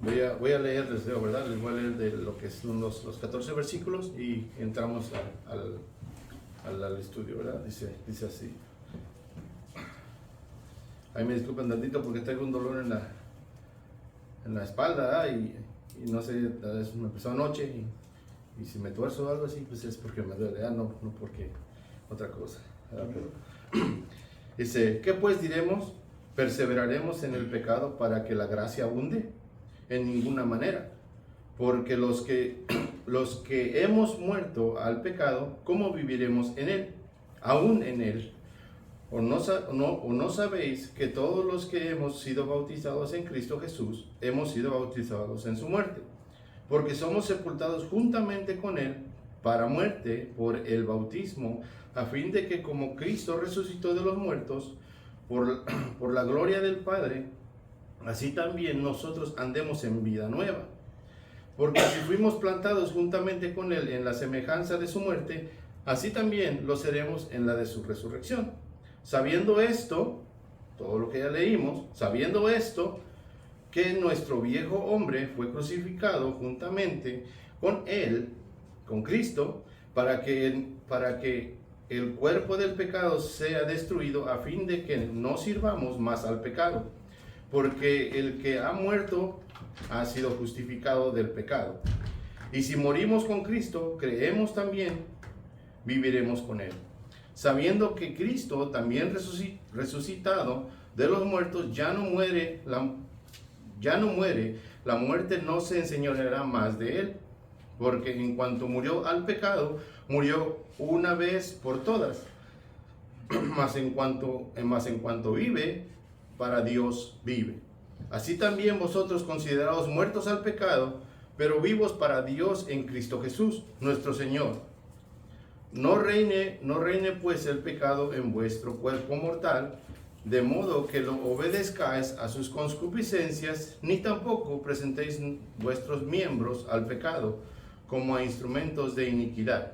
Voy a leer, les leo, ¿verdad? Les voy a leer de lo que son los 14 versículos y entramos al estudio, ¿verdad? Dice así. Ahí me disculpan tantito porque tengo un dolor en la espalda, ¿verdad? Y no sé, me empezó anoche y si me tuerzo o algo así, pues es porque me duele, ¿verdad? No porque otra cosa, ¿verdad? Pero, dice, ¿qué pues diremos? ¿Perseveraremos en el pecado para que la gracia abunde? En ninguna manera, porque los que hemos muerto al pecado, ¿cómo viviremos en él? Aún en él. ¿O no sabéis que todos los que hemos sido bautizados en Cristo Jesús, hemos sido bautizados en su muerte? Porque somos sepultados juntamente con él para muerte por el bautismo, a fin de que como Cristo resucitó de los muertos, por la gloria del Padre, así también nosotros andemos en vida nueva. Porque si fuimos plantados juntamente con él en la semejanza de su muerte, así también lo seremos en la de su resurrección. Sabiendo esto, todo lo que ya leímos, sabiendo esto, que nuestro viejo hombre fue crucificado juntamente con él, con Cristo, para que el cuerpo del pecado sea destruido, a fin de que no sirvamos más al pecado. Porque el que ha muerto ha sido justificado del pecado. Y si morimos con Cristo, creemos también, viviremos con él. Sabiendo que Cristo, también resucitado de los muertos, ya no muere, la muerte no se enseñoreará más de él. Porque en cuanto murió al pecado, murió una vez por todas. Mas en cuanto vive, para Dios vive. Así también vosotros, considerados muertos al pecado, pero vivos para Dios en Cristo Jesús, nuestro Señor. No reine pues el pecado en vuestro cuerpo mortal, de modo que lo obedezcáis a sus concupiscencias, ni tampoco presentéis vuestros miembros al pecado como a instrumentos de iniquidad,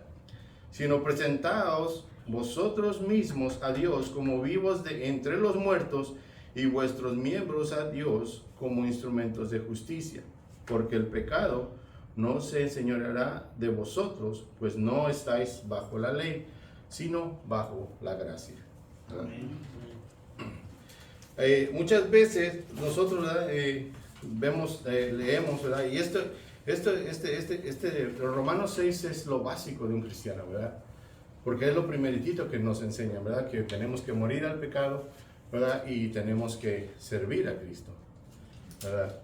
sino presentaos vosotros mismos a Dios como vivos de entre los muertos, y vuestros miembros a Dios como instrumentos de justicia, porque el pecado no se enseñoreará de vosotros, pues no estáis bajo la ley, sino bajo la gracia. Muchas veces nosotros leemos, ¿verdad? Y Romanos 6 es lo básico de un cristiano, ¿verdad? Porque es lo primeritito que nos enseña, ¿verdad? Que tenemos que morir al pecado, ¿verdad? Y tenemos que servir a Cristo, ¿verdad?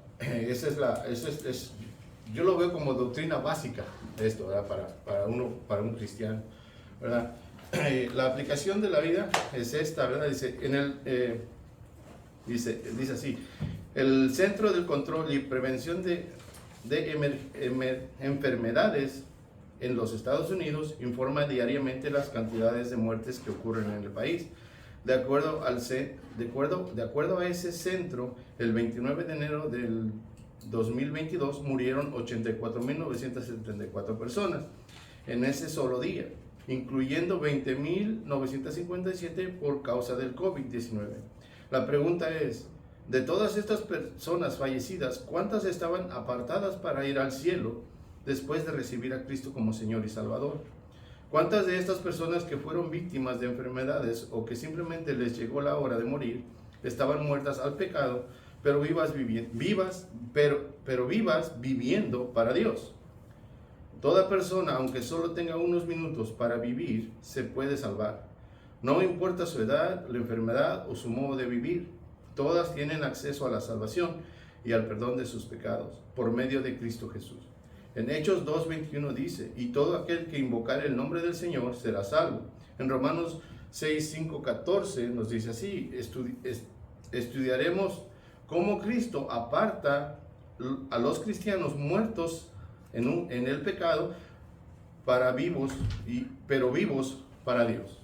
Yo lo veo como doctrina básica esto, ¿verdad? Para un cristiano, ¿verdad? La aplicación de la vida es esta, ¿verdad? Dice así: el Centro del Control y Prevención de Enfermedades en los Estados Unidos informa diariamente las cantidades de muertes que ocurren en el país. De acuerdo a ese centro, el 29 de enero del 2022 murieron 84.974 personas en ese solo día, incluyendo 20.957 por causa del COVID-19. La pregunta es, de todas estas personas fallecidas, ¿cuántas estaban apartadas para ir al cielo después de recibir a Cristo como Señor y Salvador? ¿Cuántas de estas personas que fueron víctimas de enfermedades o que simplemente les llegó la hora de morir estaban muertas al pecado, pero vivas viviendo para Dios? Toda persona, aunque solo tenga unos minutos para vivir, se puede salvar. No importa su edad, la enfermedad o su modo de vivir, todas tienen acceso a la salvación y al perdón de sus pecados por medio de Cristo Jesús. En Hechos 2:21 dice, y todo aquel que invocare el nombre del Señor será salvo. En Romanos 6:5-14 nos dice así, estudiaremos cómo Cristo aparta a los cristianos muertos en el pecado pero vivos para Dios.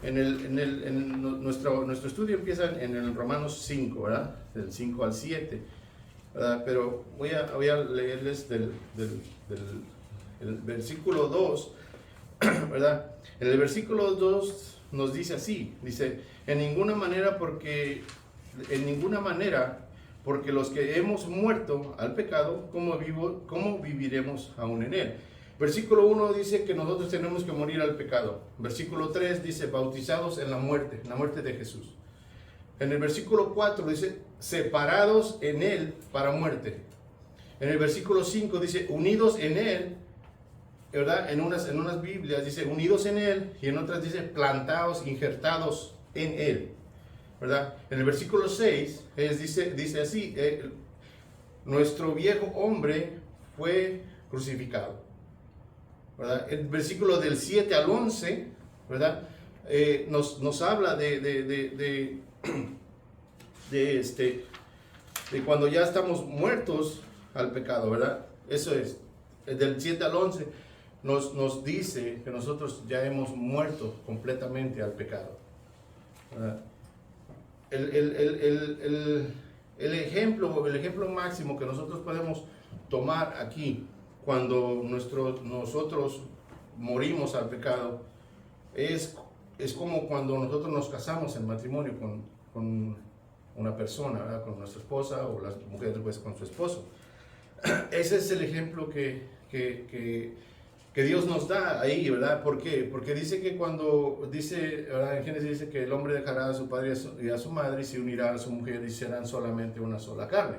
Nuestro estudio empieza en el Romanos 5, ¿verdad? Del 5 al 7. Pero voy a leerles del versículo 2, ¿verdad? En el versículo 2 nos dice así, dice, en ninguna manera porque en ninguna manera, porque los que hemos muerto al pecado, ¿cómo viviremos aún en él? Versículo 1 dice que nosotros tenemos que morir al pecado. Versículo 3 dice, bautizados en la muerte de Jesús. En el versículo 4 dice, separados en él para muerte. En el versículo 5 dice, unidos en él, ¿verdad? En unas Biblias dice, unidos en él, y en otras dice, plantados, injertados en él, ¿verdad? En el versículo 6 dice así, nuestro viejo hombre fue crucificado, ¿verdad? El versículo del 7 al 11, ¿verdad? Nos habla de cuando ya estamos muertos al pecado, ¿verdad? Eso es, del 7 al 11 nos dice que nosotros ya hemos muerto completamente al pecado, ¿verdad? El ejemplo máximo que nosotros podemos tomar aquí cuando nosotros morimos al pecado es como cuando nosotros nos casamos en matrimonio con una persona, ¿verdad? Con nuestra esposa, o la mujer después con su esposo. Ese es el ejemplo que Dios nos da ahí, ¿verdad? ¿Por qué? Porque dice que ¿verdad? En Génesis dice que el hombre dejará a su padre y a su madre y se unirá a su mujer y serán solamente una sola carne.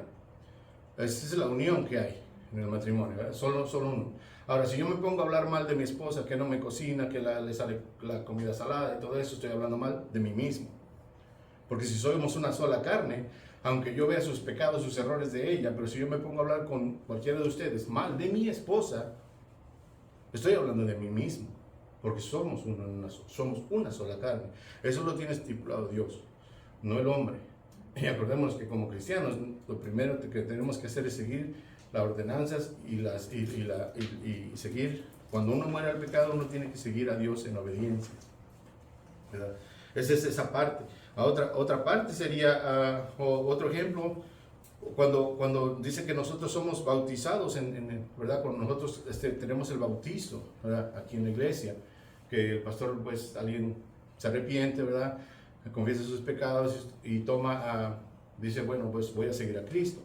Esa es la unión que hay en el matrimonio, ¿verdad? Solo uno. Ahora, si yo me pongo a hablar mal de mi esposa, que no me cocina, que le sale la comida salada y todo eso, estoy hablando mal de mí mismo. Porque si somos una sola carne, aunque yo vea sus pecados, sus errores de ella, pero si yo me pongo a hablar con cualquiera de ustedes mal de mi esposa, estoy hablando de mí mismo, porque somos una sola carne. Eso lo tiene estipulado Dios, no el hombre. Y acordémonos que como cristianos, lo primero que tenemos que hacer es seguir las ordenanzas y seguir. Cuando uno muere al pecado, uno tiene que seguir a Dios en obediencia, ¿verdad? Esa es esa parte. Otra parte sería, otro ejemplo, cuando dice que nosotros somos bautizados, ¿verdad? Cuando nosotros tenemos el bautizo, ¿verdad? Aquí en la iglesia, que el pastor, pues alguien se arrepiente, ¿verdad? Confiesa sus pecados y dice, bueno, pues voy a seguir a Cristo.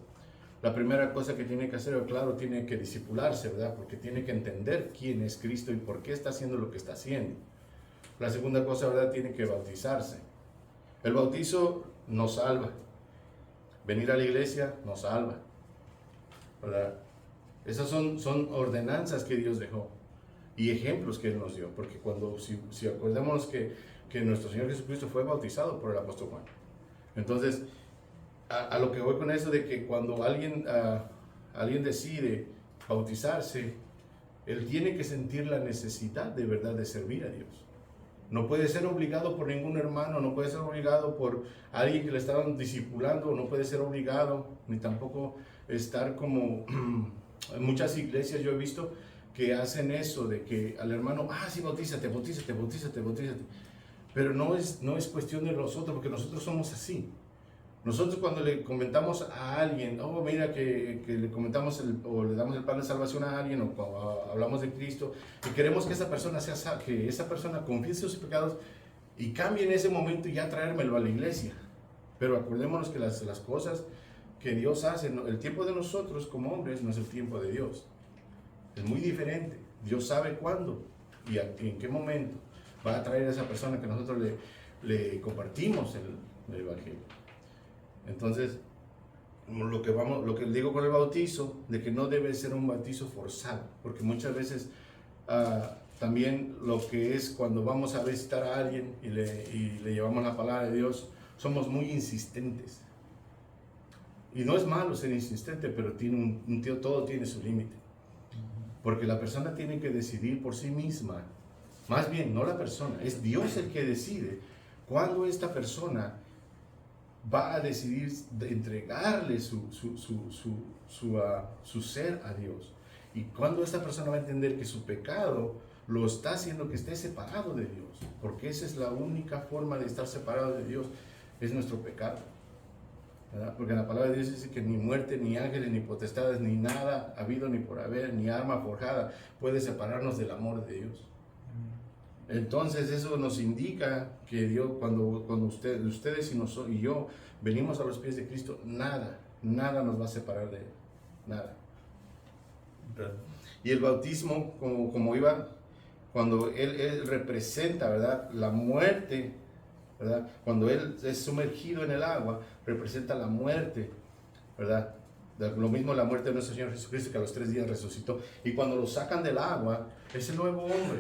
La primera cosa que tiene que hacer, claro, tiene que discipularse, ¿verdad? Porque tiene que entender quién es Cristo y por qué está haciendo lo que está haciendo. La segunda cosa, ¿verdad? Tiene que bautizarse. El bautizo nos salva. Venir a la iglesia nos salva, ¿verdad? Esas son ordenanzas que Dios dejó y ejemplos que Él nos dio. Porque si acordémonos que nuestro Señor Jesucristo fue bautizado por el apóstol Juan. Entonces, a lo que voy con eso de que cuando alguien decide bautizarse, él tiene que sentir la necesidad de verdad de servir a Dios. No puede ser obligado por ningún hermano, no puede ser obligado por alguien que le estaban discipulando, no puede ser obligado, ni tampoco estar como en muchas iglesias yo he visto que hacen eso de que al hermano, sí, bautízate. Pero no es cuestión de nosotros, porque nosotros somos así. Nosotros cuando le comentamos a alguien, mira que le comentamos o le damos el plan de salvación a alguien, o cuando hablamos de Cristo, y queremos que esa persona que esa persona confiese sus pecados y cambie en ese momento y ya traérmelo a la iglesia. Pero acordémonos que las cosas que Dios hace, el tiempo de nosotros como hombres no es el tiempo de Dios. Es muy diferente. Dios sabe cuándo y en qué momento va a traer a esa persona que nosotros le compartimos el evangelio. Entonces, lo que digo con el bautizo, de que no debe ser un bautizo forzado, porque muchas veces también lo que es cuando vamos a visitar a alguien y le llevamos la palabra de Dios, somos muy insistentes. Y no es malo ser insistente, pero todo tiene su límite. Porque la persona tiene que decidir por sí misma, más bien no la persona, es Dios el que decide cuándo esta persona va a decidir entregarle su ser a Dios. Y cuando esta persona va a entender que su pecado lo está haciendo que esté separado de Dios, porque esa es la única forma de estar separado de Dios, es nuestro pecado, ¿verdad? Porque la palabra de Dios dice que ni muerte, ni ángeles, ni potestades, ni nada habido ni por haber, ni arma forjada puede separarnos del amor de Dios. Entonces eso nos indica que Dios, cuando ustedes y yo venimos a los pies de Cristo, nada nos va a separar de Él, nada. Y el bautismo, como iba, cuando él representa, ¿verdad?, la muerte, ¿verdad? Cuando Él es sumergido en el agua, representa la muerte, ¿verdad? Lo mismo la muerte de nuestro Señor Jesucristo, que a los 3 días resucitó. Y cuando lo sacan del agua, es el nuevo hombre,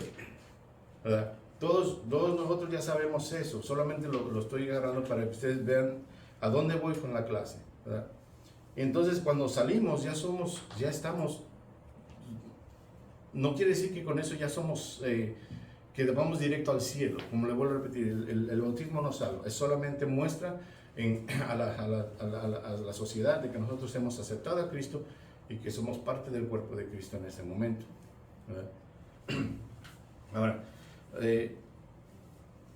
¿verdad? Todos nosotros ya sabemos eso, solamente lo estoy agarrando para que ustedes vean a dónde voy con la clase, ¿verdad? Y entonces cuando salimos ya estamos, no quiere decir que con eso ya somos, que vamos directo al cielo. Como le vuelvo a repetir, el bautismo no salva, es solamente muestra a la sociedad de que nosotros hemos aceptado a Cristo y que somos parte del cuerpo de Cristo en ese momento, ¿verdad? Ahora,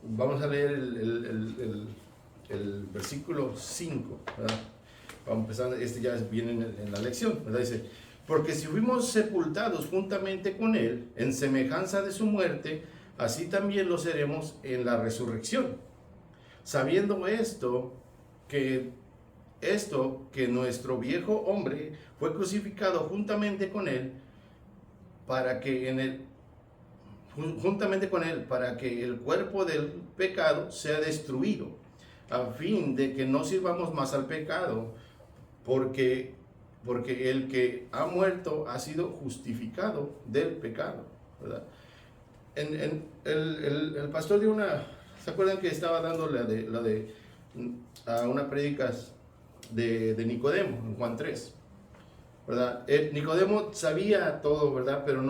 vamos a leer el versículo 5, ¿verdad? Vamos a empezar, ya viene en la lección, ¿verdad? Dice: porque si fuimos sepultados juntamente con Él en semejanza de su muerte, así también lo seremos en la resurrección. Sabiendo que nuestro viejo hombre fue crucificado juntamente con Él, para que el cuerpo del pecado sea destruido, a fin de que no sirvamos más al pecado, porque el que ha muerto ha sido justificado del pecado, ¿verdad? El pastor dio ¿se acuerdan que estaba dando a una prédica de Nicodemo en Juan 3? ¿Verdad? Nicodemo sabía todo, ¿verdad? Pero él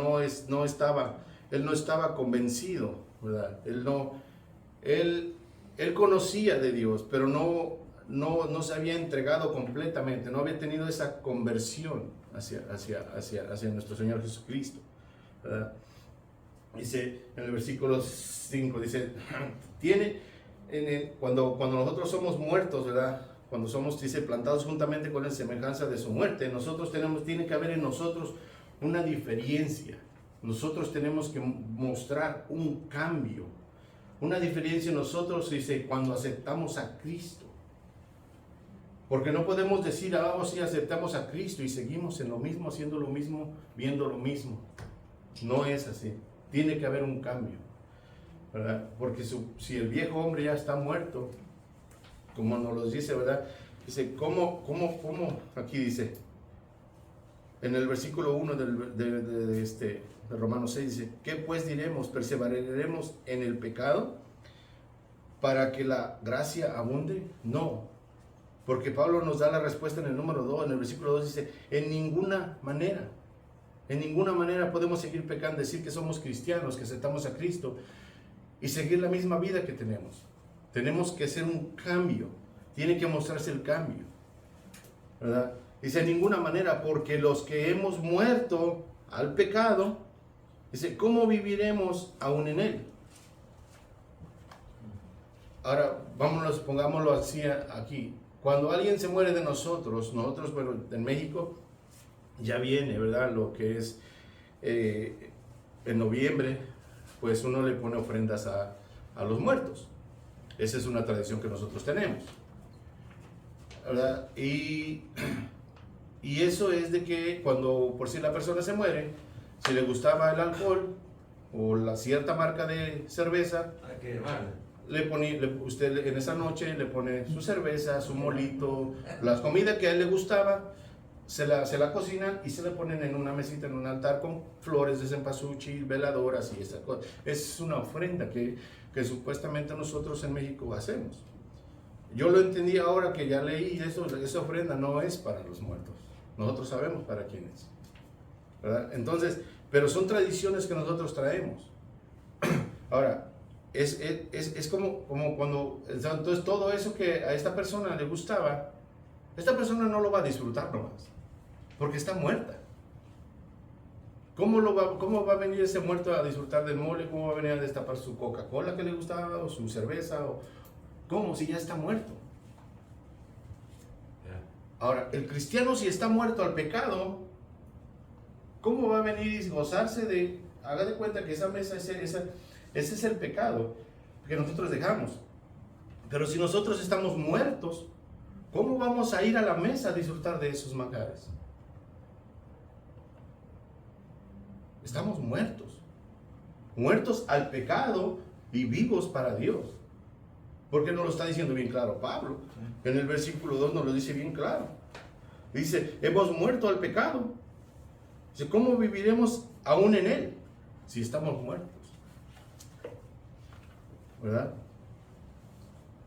no estaba convencido, ¿verdad? Él conocía de Dios, pero no se había entregado completamente, no había tenido esa conversión hacia nuestro Señor Jesucristo, ¿verdad? Dice en el versículo 5, dice, cuando nosotros somos muertos, ¿verdad? Cuando somos, dice, plantados juntamente con Él, semejanza de su muerte, tiene que haber en nosotros una diferencia. Nosotros tenemos que mostrar un cambio, una diferencia en nosotros, dice, cuando aceptamos a Cristo. Porque no podemos decir, sí, aceptamos a Cristo y seguimos en lo mismo, haciendo lo mismo, viendo lo mismo. No es así. Tiene que haber un cambio, ¿verdad? Porque si el viejo hombre ya está muerto, como nos lo dice, ¿verdad? Dice, ¿cómo? Aquí dice, en el versículo 1 de Romanos 6, dice, ¿qué pues diremos? ¿Perseveraremos en el pecado para que la gracia abunde? No, porque Pablo nos da la respuesta en el número 2, en el versículo 2 dice, en ninguna manera podemos seguir pecando, decir que somos cristianos, que aceptamos a Cristo y seguir la misma vida que tenemos. Tenemos que hacer un cambio, tiene que mostrarse el cambio, ¿verdad? Dice, en ninguna manera, porque los que hemos muerto al pecado, dice, ¿cómo viviremos aún en él? Ahora, pongámoslo así aquí. Cuando alguien se muere de nosotros, bueno, en México ya viene, ¿verdad? Lo que es en noviembre, pues uno le pone ofrendas a los muertos. Esa es una tradición que nosotros tenemos, ¿verdad? Y eso es de que cuando por si la persona se muere, si le gustaba el alcohol o la cierta marca de cerveza, hay que llevarle. Usted en esa noche le pone su cerveza, su molito, la comida que a él le gustaba, se la cocinan y se la ponen en una mesita, en un altar con flores de cempasúchil, veladoras y esas cosas. Es una ofrenda que supuestamente nosotros en México hacemos. Yo lo entendí ahora que ya leí eso, esa ofrenda no es para los muertos. Nosotros sabemos para quién es, ¿verdad? Entonces, pero son tradiciones que nosotros traemos. Ahora, es como cuando, entonces todo eso que a esta persona le gustaba, esta persona no lo va a disfrutar nomás, porque está muerta. ¿Cómo va a venir ese muerto a disfrutar del mole? ¿Cómo va a venir a destapar su Coca-Cola que le gustaba o su cerveza? ¿Cómo? Si ya está muerto. Ahora, el cristiano si está muerto al pecado, ¿cómo va a venir y gozarse de? Haga de cuenta que esa mesa, Ese es el pecado que nosotros dejamos. Pero si nosotros estamos muertos, ¿cómo vamos a ir a la mesa a disfrutar de esos manjares? Estamos muertos. Muertos al pecado y vivos para Dios. ¿Por qué no lo está diciendo bien claro Pablo? En el versículo 2 nos lo dice bien claro. Dice, hemos muerto al pecado. Dice, ¿cómo viviremos aún en él si estamos muertos? ¿Verdad?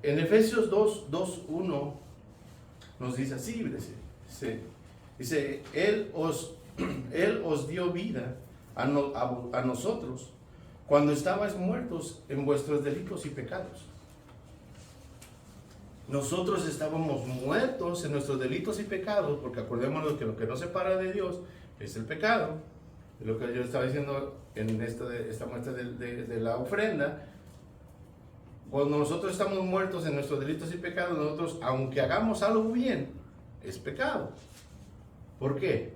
En Efesios 2:1 nos dice así, dice, Él os dio vida a nosotros cuando estabais muertos en vuestros delitos y pecados. Nosotros estábamos muertos en nuestros delitos y pecados, porque acordémonos que lo que nos separa de Dios es el pecado. Es lo que yo estaba diciendo en esta muestra de la ofrenda. Cuando nosotros estamos muertos en nuestros delitos y pecados, nosotros, aunque hagamos algo bien, es pecado. ¿Por qué?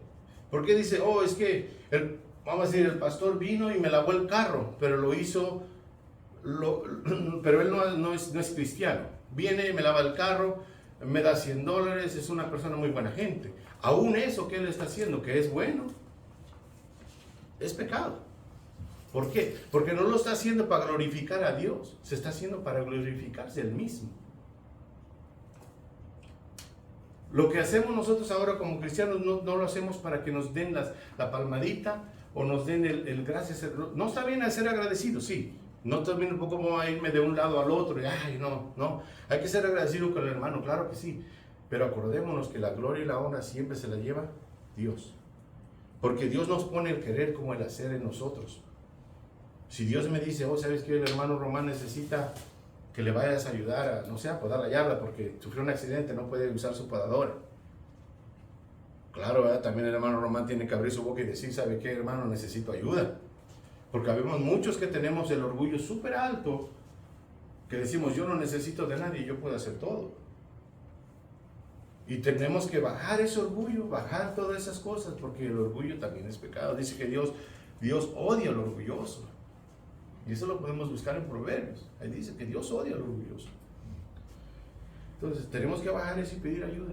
Porque dice, es que, vamos a decir, el pastor vino y me lavó el carro, pero lo hizo, pero él no es cristiano. Viene y me lava el carro, me da $100, es una persona muy buena gente. Aún eso que él está haciendo, que es bueno, es pecado. ¿Por qué? Porque no lo está haciendo para glorificar a Dios, se está haciendo para glorificarse él mismo. Lo que hacemos nosotros ahora como cristianos no lo hacemos para que nos den la palmadita o nos den el gracias. No está bien ser agradecido, sí. No está bien un poco como a irme de un lado al otro y no. Hay que ser agradecido con el hermano, claro que sí. Pero acordémonos que la gloria y la honra siempre se la lleva Dios. Porque Dios nos pone el querer como el hacer en nosotros. Si Dios me dice, ¿sabes qué? El hermano Román necesita que le vayas a ayudar a podar la yarda porque sufrió un accidente, no puede usar su podadora. Claro, ¿verdad? También el hermano Román tiene que abrir su boca y decir, ¿sabe qué, hermano? Necesito ayuda. Porque habemos muchos que tenemos el orgullo súper alto, que decimos, yo no necesito de nadie, yo puedo hacer todo. Y tenemos que bajar ese orgullo, bajar todas esas cosas, porque el orgullo también es pecado. Dice que Dios odia al orgulloso. Y eso lo podemos buscar en Proverbios. Ahí dice que Dios odia al orgulloso. Entonces tenemos que bajar eso y pedir ayuda.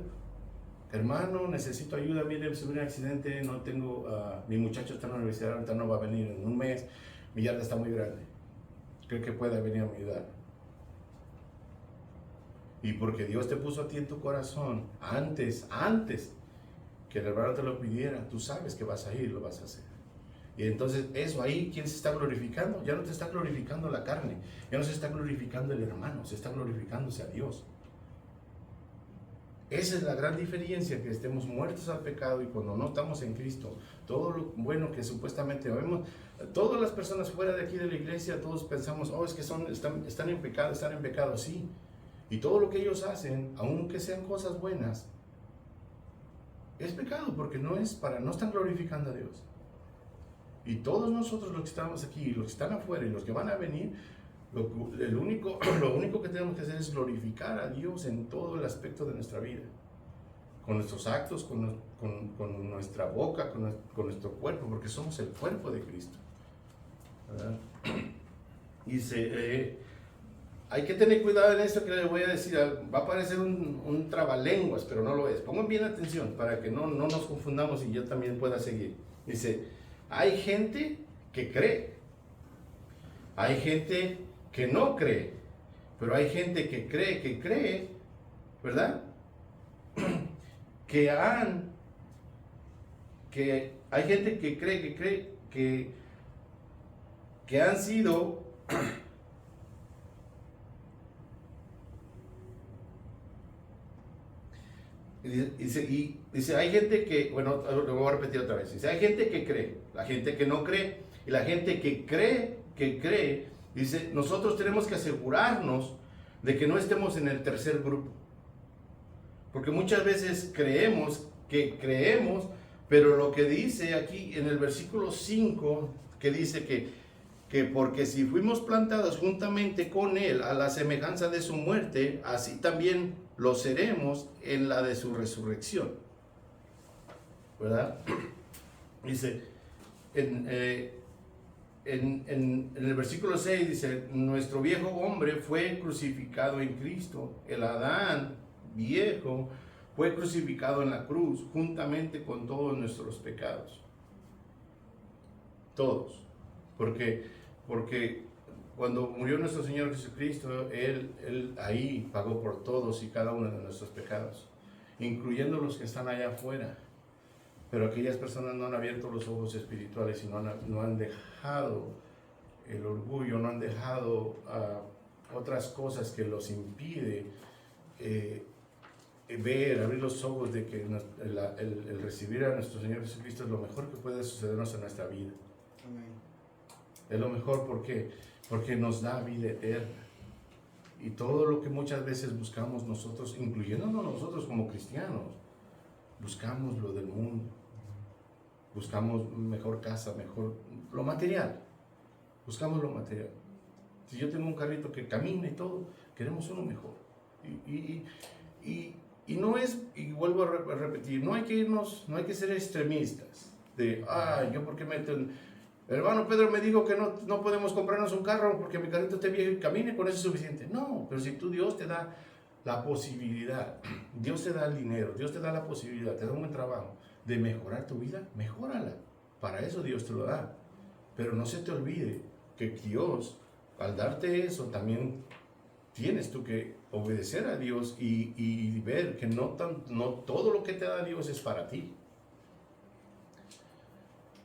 Hermano, necesito ayuda, mire, tuve un accidente, no tengo, mi muchacho está en la universidad, ahorita no va a venir en un mes, mi yarda está muy grande. Creo que pueda venir a ayudar. Y porque Dios te puso a ti en tu corazón, antes que el hermano te lo pidiera, tú sabes que vas a ir, lo vas a hacer. Y entonces eso ahí, ¿quién se está glorificando? Ya no te está glorificando la carne, ya no se está glorificando el hermano, se está glorificándose a Dios. Esa es la gran diferencia, que estemos muertos al pecado y cuando no estamos en Cristo, todo lo bueno que supuestamente vemos, todas las personas fuera de aquí de la iglesia, todos pensamos, es que están en pecado, sí. Y todo lo que ellos hacen, aunque sean cosas buenas, es pecado porque no están glorificando a Dios. Y todos nosotros los que estamos aquí, los que están afuera y los que van a venir, lo único que tenemos que hacer es glorificar a Dios en todo el aspecto de nuestra vida. Con nuestros actos, con nuestra boca, con nuestro cuerpo, porque somos el cuerpo de Cristo. ¿Verdad? Dice, hay que tener cuidado en esto que les voy a decir. Va a parecer un trabalenguas, pero no lo es. Pongan bien atención para que no nos confundamos y yo también pueda seguir. Dice, hay gente que cree, hay gente que no cree, pero hay gente que cree, ¿verdad? Que hay gente que cree que han sido dice, hay gente que, bueno, lo voy a repetir otra vez, dice, hay gente que cree, la gente que no cree, y la gente que cree, dice, nosotros tenemos que asegurarnos de que no estemos en el tercer grupo, porque muchas veces creemos, pero lo que dice aquí en el versículo 5, que dice que porque si fuimos plantados juntamente con Él a la semejanza de su muerte, así también lo seremos en la de su resurrección. ¿Verdad? Dice, en en el versículo 6 dice, nuestro viejo hombre fue crucificado en Cristo. El Adán viejo fue crucificado en la cruz juntamente con todos nuestros pecados. Todos. Porque cuando murió nuestro Señor Jesucristo, Él ahí pagó por todos y cada uno de nuestros pecados, incluyendo los que están allá afuera. Pero aquellas personas no han abierto los ojos espirituales y no han dejado el orgullo, no han dejado otras cosas que los impide abrir los ojos de que el recibir a nuestro Señor Jesucristo es lo mejor que puede sucedernos en nuestra vida. Amén. Es lo mejor porque nos da vida eterna. Y todo lo que muchas veces buscamos nosotros, incluyéndonos nosotros como cristianos, buscamos lo del mundo, buscamos mejor casa, mejor lo material, buscamos lo material. Si yo tengo un carrito que camina y todo, queremos uno mejor. Y no es, y vuelvo a repetir, no hay que ser extremistas de, yo porque hermano Pedro me dijo que no podemos comprarnos un carro porque mi carrito esté viejo y camine, con eso es suficiente. No, pero si Dios te da la posibilidad, Dios te da el dinero, Dios te da la posibilidad, te da un buen trabajo de mejorar tu vida, mejórala. Para eso Dios te lo da. Pero no se te olvide que Dios, al darte eso, también tienes tú que obedecer a Dios y ver que no todo lo que te da Dios es para ti.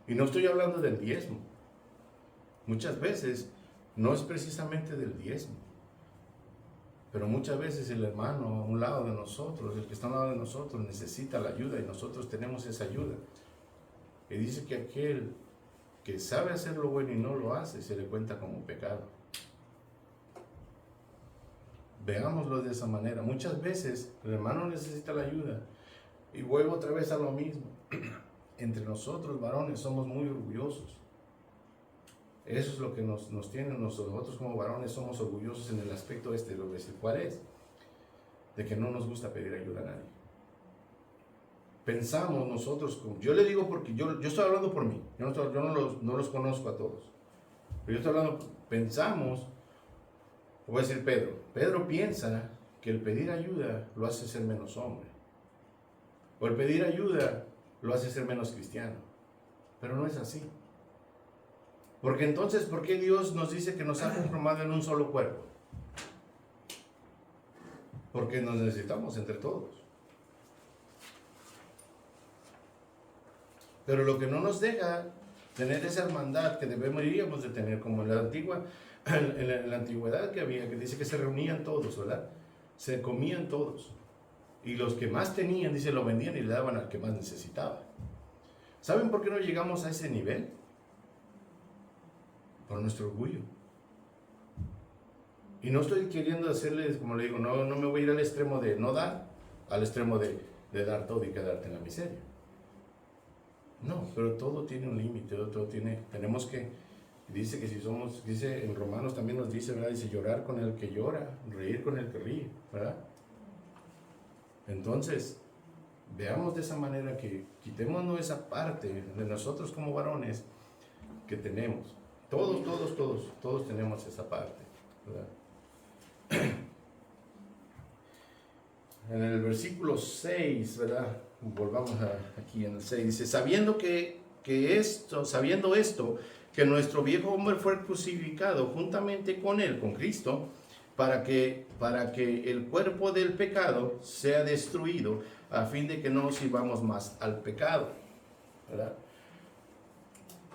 Y no estoy hablando del diezmo. Muchas veces no es precisamente del diezmo. Pero muchas veces el hermano a un lado de nosotros, el que está a un lado de nosotros, necesita la ayuda y nosotros tenemos esa ayuda. Y dice que aquel que sabe hacer lo bueno y no lo hace, se le cuenta como pecado. Veámoslo de esa manera. Muchas veces el hermano necesita la ayuda. Y vuelvo otra vez a lo mismo. Entre nosotros, varones, somos muy orgullosos. Eso es lo que nos tiene. Nosotros como varones somos orgullosos en el aspecto lo voy a decir cuál es. De que no nos gusta pedir ayuda a nadie. Pensamos nosotros, yo le digo porque yo estoy hablando por mí. Yo no los conozco a todos. Pero yo estoy hablando, pensamos, voy a decir Pedro. Pedro piensa que el pedir ayuda lo hace ser menos hombre. O el pedir ayuda lo hace ser menos cristiano. Pero no es así. Porque entonces, ¿por qué Dios nos dice que nos ha conformado en un solo cuerpo? Porque nos necesitamos entre todos. Pero lo que no nos deja tener esa hermandad que deberíamos de tener, como en la antigüedad que había, que dice que se reunían todos, ¿verdad? Se comían todos. Y los que más tenían, dice, lo vendían y le daban al que más necesitaba. ¿Saben por qué no llegamos a ese nivel? Por nuestro orgullo. Y no estoy queriendo hacerles, como le digo, no me voy a ir al extremo de no dar, al extremo de dar todo y quedarte en la miseria. No, pero todo tiene un límite, tenemos que, dice que dice en Romanos también nos dice, ¿verdad? Dice llorar con el que llora, reír con el que ríe, ¿verdad? Entonces, veamos de esa manera que quitémonos esa parte de nosotros como varones que tenemos. Todos tenemos esa parte, ¿verdad? En el versículo 6, ¿verdad? Volvamos aquí en el 6, dice, sabiendo esto, que nuestro viejo hombre fue crucificado juntamente con él, con Cristo, para que el cuerpo del pecado sea destruido, a fin de que no sirvamos más al pecado, ¿verdad?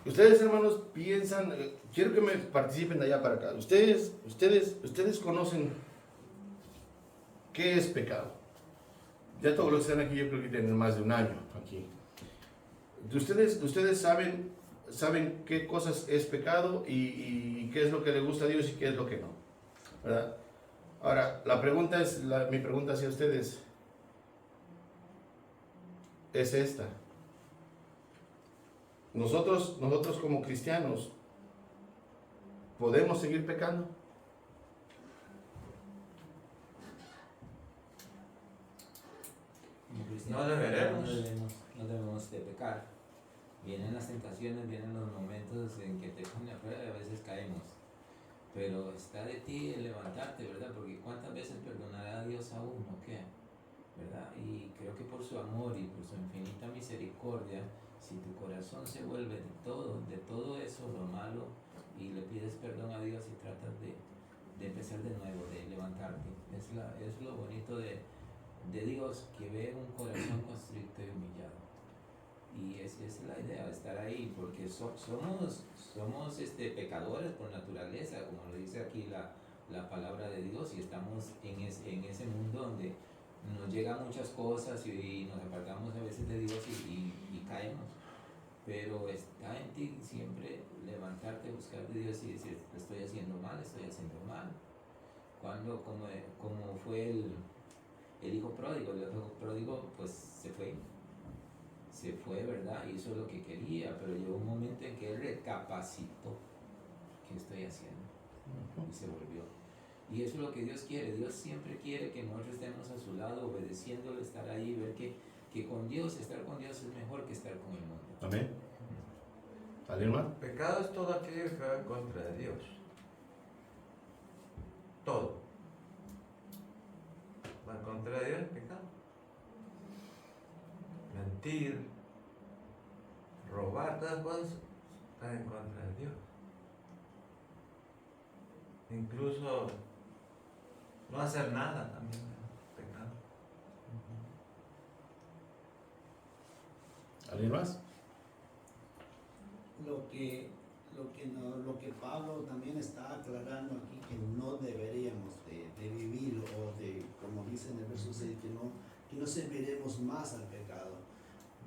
Ustedes, hermanos, piensan, quiero que me participen de allá para acá. Ustedes conocen qué es pecado. Ya todos los que están aquí, yo creo que tienen más de un año aquí. Ustedes saben qué cosas es pecado y qué es lo que le gusta a Dios y qué es lo que no, ¿verdad? Ahora, mi pregunta hacia ustedes es esta. Nosotros como cristianos, ¿podemos seguir pecando? No debemos de pecar. Vienen las tentaciones, vienen los momentos en que te ponen a prueba y a veces caemos. Pero está de ti el levantarte, ¿verdad? Porque ¿cuántas veces perdonará a Dios a uno? ¿Qué? ¿Verdad? Y creo que por su amor y por su infinita misericordia, si tu corazón se vuelve de todo eso, lo malo, y le pides perdón a Dios y tratas de empezar de nuevo, de levantarte. Es lo bonito de Dios, que ve un corazón constricto y humillado. Y es la idea, estar ahí, porque somos pecadores por naturaleza, como lo dice aquí la palabra de Dios, y estamos en ese mundo donde nos llegan muchas cosas y nos apartamos a veces de Dios y caemos. Pero está en ti siempre levantarte, buscar de Dios y decir, estoy haciendo mal, estoy haciendo mal. Cuando, como fue el hijo pródigo, pues se fue, ¿verdad? Hizo lo que quería, pero llegó un momento en que él recapacitó, ¿qué estoy haciendo? Y se volvió. Y eso es lo que Dios quiere. Dios siempre quiere que nosotros estemos a su lado, obedeciéndole, estar ahí, ver que con Dios, estar con Dios es mejor que estar con el mundo. Amén. ¿Alguien más? Pecado es todo aquello que va en contra de Dios. Todo. Va en contra de Dios el pecado. Mentir, robar, todas las cosas están en contra de Dios. Incluso no hacer nada también es pecado. ¿Alguien más? Lo que Pablo también está aclarando aquí, que no deberíamos de vivir, o de, como dice en el verso 6, que no serviremos más al pecado.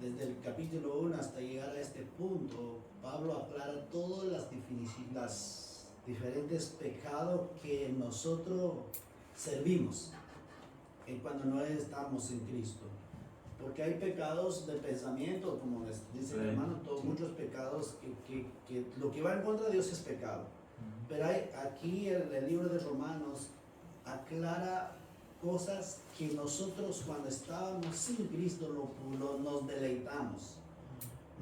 Desde el capítulo 1 hasta llegar a este punto, Pablo aclara todas las diferentes pecados que nosotros servimos cuando no estamos en Cristo. Porque hay pecados de pensamiento, como dice el hermano, muchos pecados que lo que va en contra de Dios es pecado. Pero aquí el libro de Romanos aclara cosas que nosotros cuando estábamos sin Cristo nos deleitamos,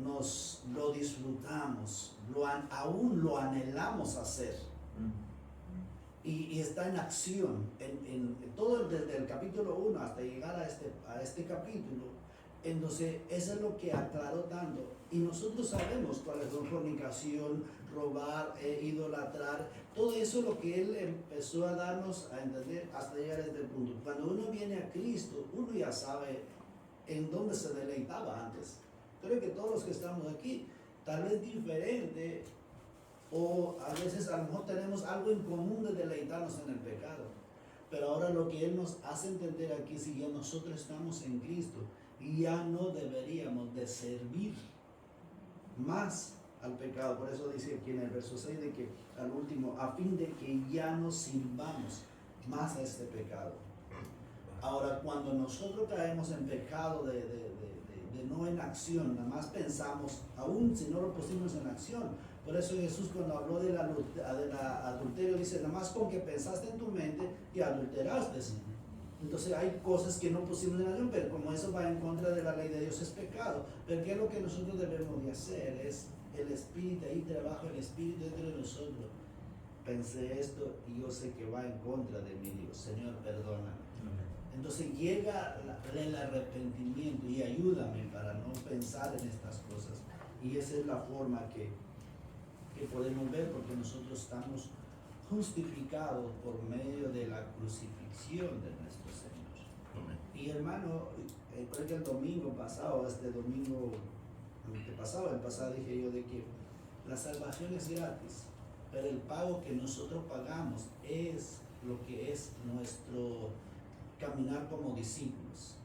nos lo disfrutamos, aún lo anhelamos hacer. Y está en acción, en todo desde el capítulo 1 hasta llegar a este capítulo. Entonces, eso es lo que aclaró tanto. Y nosotros sabemos cuáles son fornicación, robar, idolatrar. Todo eso es lo que Él empezó a darnos a entender hasta llegar a este punto. Cuando uno viene a Cristo, uno ya sabe en dónde se deleitaba antes. Creo que todos los que estamos aquí, tal vez diferente, o a veces a lo mejor tenemos algo en común de deleitarnos en el pecado. Pero ahora lo que Él nos hace entender aquí es que ya nosotros estamos en Cristo y ya no deberíamos de servir más al pecado. Por eso dice aquí en el verso 6 de que al último, a fin de que ya no sirvamos más a este pecado. Ahora, cuando nosotros caemos en pecado de no en acción, nada más pensamos, aún si no lo pusimos en acción. Por eso Jesús, cuando habló del adulterio, dice, nada más con que pensaste en tu mente y adulteraste. Entonces hay cosas que no pusimos en acción, pero como eso va en contra de la ley de Dios, es pecado. Pero ¿qué es lo que nosotros debemos de hacer? Es el Espíritu, ahí trabaja el Espíritu dentro de nosotros. Pensé esto y yo sé que va en contra de mí. Digo, Señor, perdóname. Entonces llega el arrepentimiento y ayúdame para no pensar en estas cosas. Y esa es la forma que podemos ver, porque nosotros estamos justificados por medio de la crucifixión de nuestro Señor. Y hermano, creo que el domingo pasado, el pasado dije yo de que la salvación es gratis, pero el pago que nosotros pagamos es lo que es nuestro caminar como discípulos.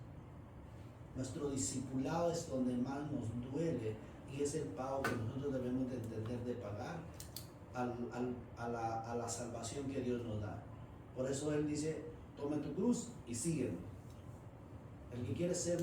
Nuestro discipulado es donde más nos duele y es el pago que nosotros debemos de entender de pagar a la salvación que Dios nos da. Por eso Él dice, toma tu cruz y sígueme. El que quiere ser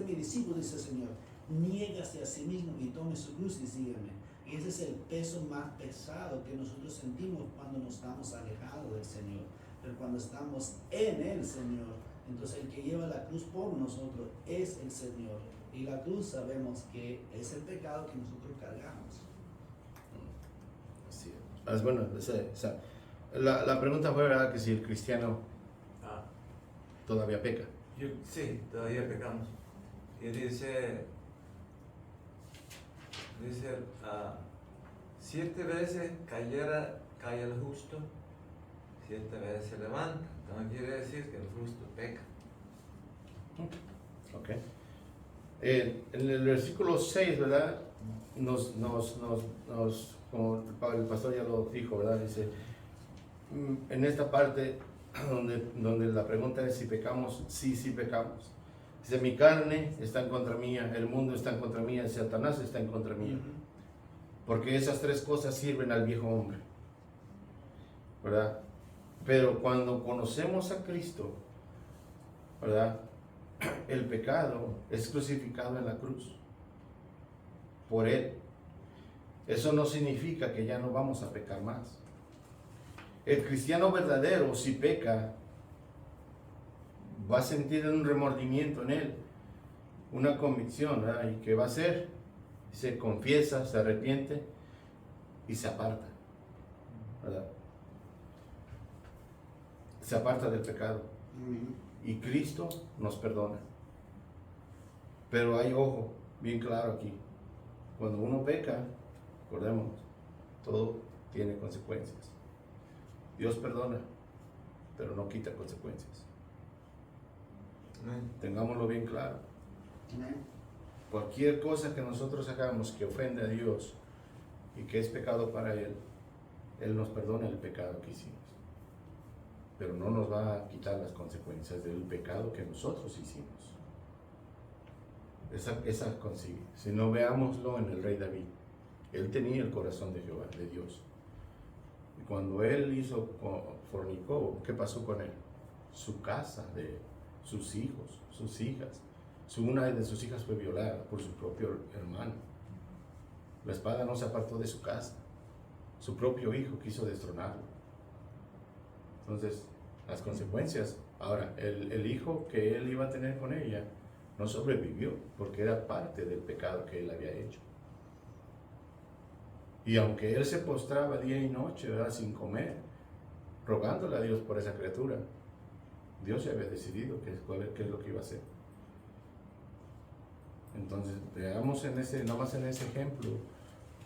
mi discípulo, dice el Señor, niégase a sí mismo y tome su cruz y sígueme. Y ese es el peso más pesado que nosotros sentimos cuando nos estamos alejados del Señor. Pero cuando estamos en el Señor, entonces el que lleva la cruz por nosotros es el Señor. Y la cruz sabemos que es el pecado que nosotros cargamos. Así es. Bueno, la pregunta fue, ¿verdad?, que si el cristiano Ah, todavía peca. sí, todavía pecamos. Y dice, 7 veces cae el justo, 7 veces se levanta. No quiere decir que el justo peca. Ok. En el versículo 6, ¿verdad? Como el pastor ya lo dijo, ¿verdad? Dice, en esta parte donde la pregunta es si pecamos, sí pecamos. Dice, mi carne está en contra mía, el mundo está en contra mía, Satanás está en contra mía. Porque esas 3 cosas sirven al viejo hombre, ¿verdad? Pero cuando conocemos a Cristo, ¿verdad?, el pecado es crucificado en la cruz por Él. Eso no significa que ya no vamos a pecar más. El cristiano verdadero, si peca, va a sentir un remordimiento en él, una convicción, ¿verdad? ¿Y qué va a hacer? Se confiesa, se arrepiente y se aparta, ¿verdad? Se aparta del pecado. Y Cristo nos perdona. Pero hay ojo bien claro aquí. Cuando uno peca, recordemos, todo tiene consecuencias. Dios perdona, pero no quita consecuencias. Tengámoslo bien claro. Cualquier cosa que nosotros hagamos que ofende a Dios y que es pecado para Él, Él nos perdona el pecado que hicimos. Pero no nos va a quitar las consecuencias del pecado que nosotros hicimos. Esa consigue. Si no, veámoslo en el rey David. Él tenía el corazón de Jehová, de Dios. Y cuando él fornicó, ¿qué pasó con él? Su casa, sus hijos, sus hijas. Una de sus hijas fue violada por su propio hermano. La espada no se apartó de su casa. Su propio hijo quiso destronarlo. Entonces, las consecuencias. Ahora, el hijo que él iba a tener con ella no sobrevivió porque era parte del pecado que él había hecho. Y aunque él se postraba día y noche, ¿verdad?, sin comer, rogándole a Dios por esa criatura, Dios ya había decidido qué es lo que iba a hacer. Entonces, veamos nomás en ese ejemplo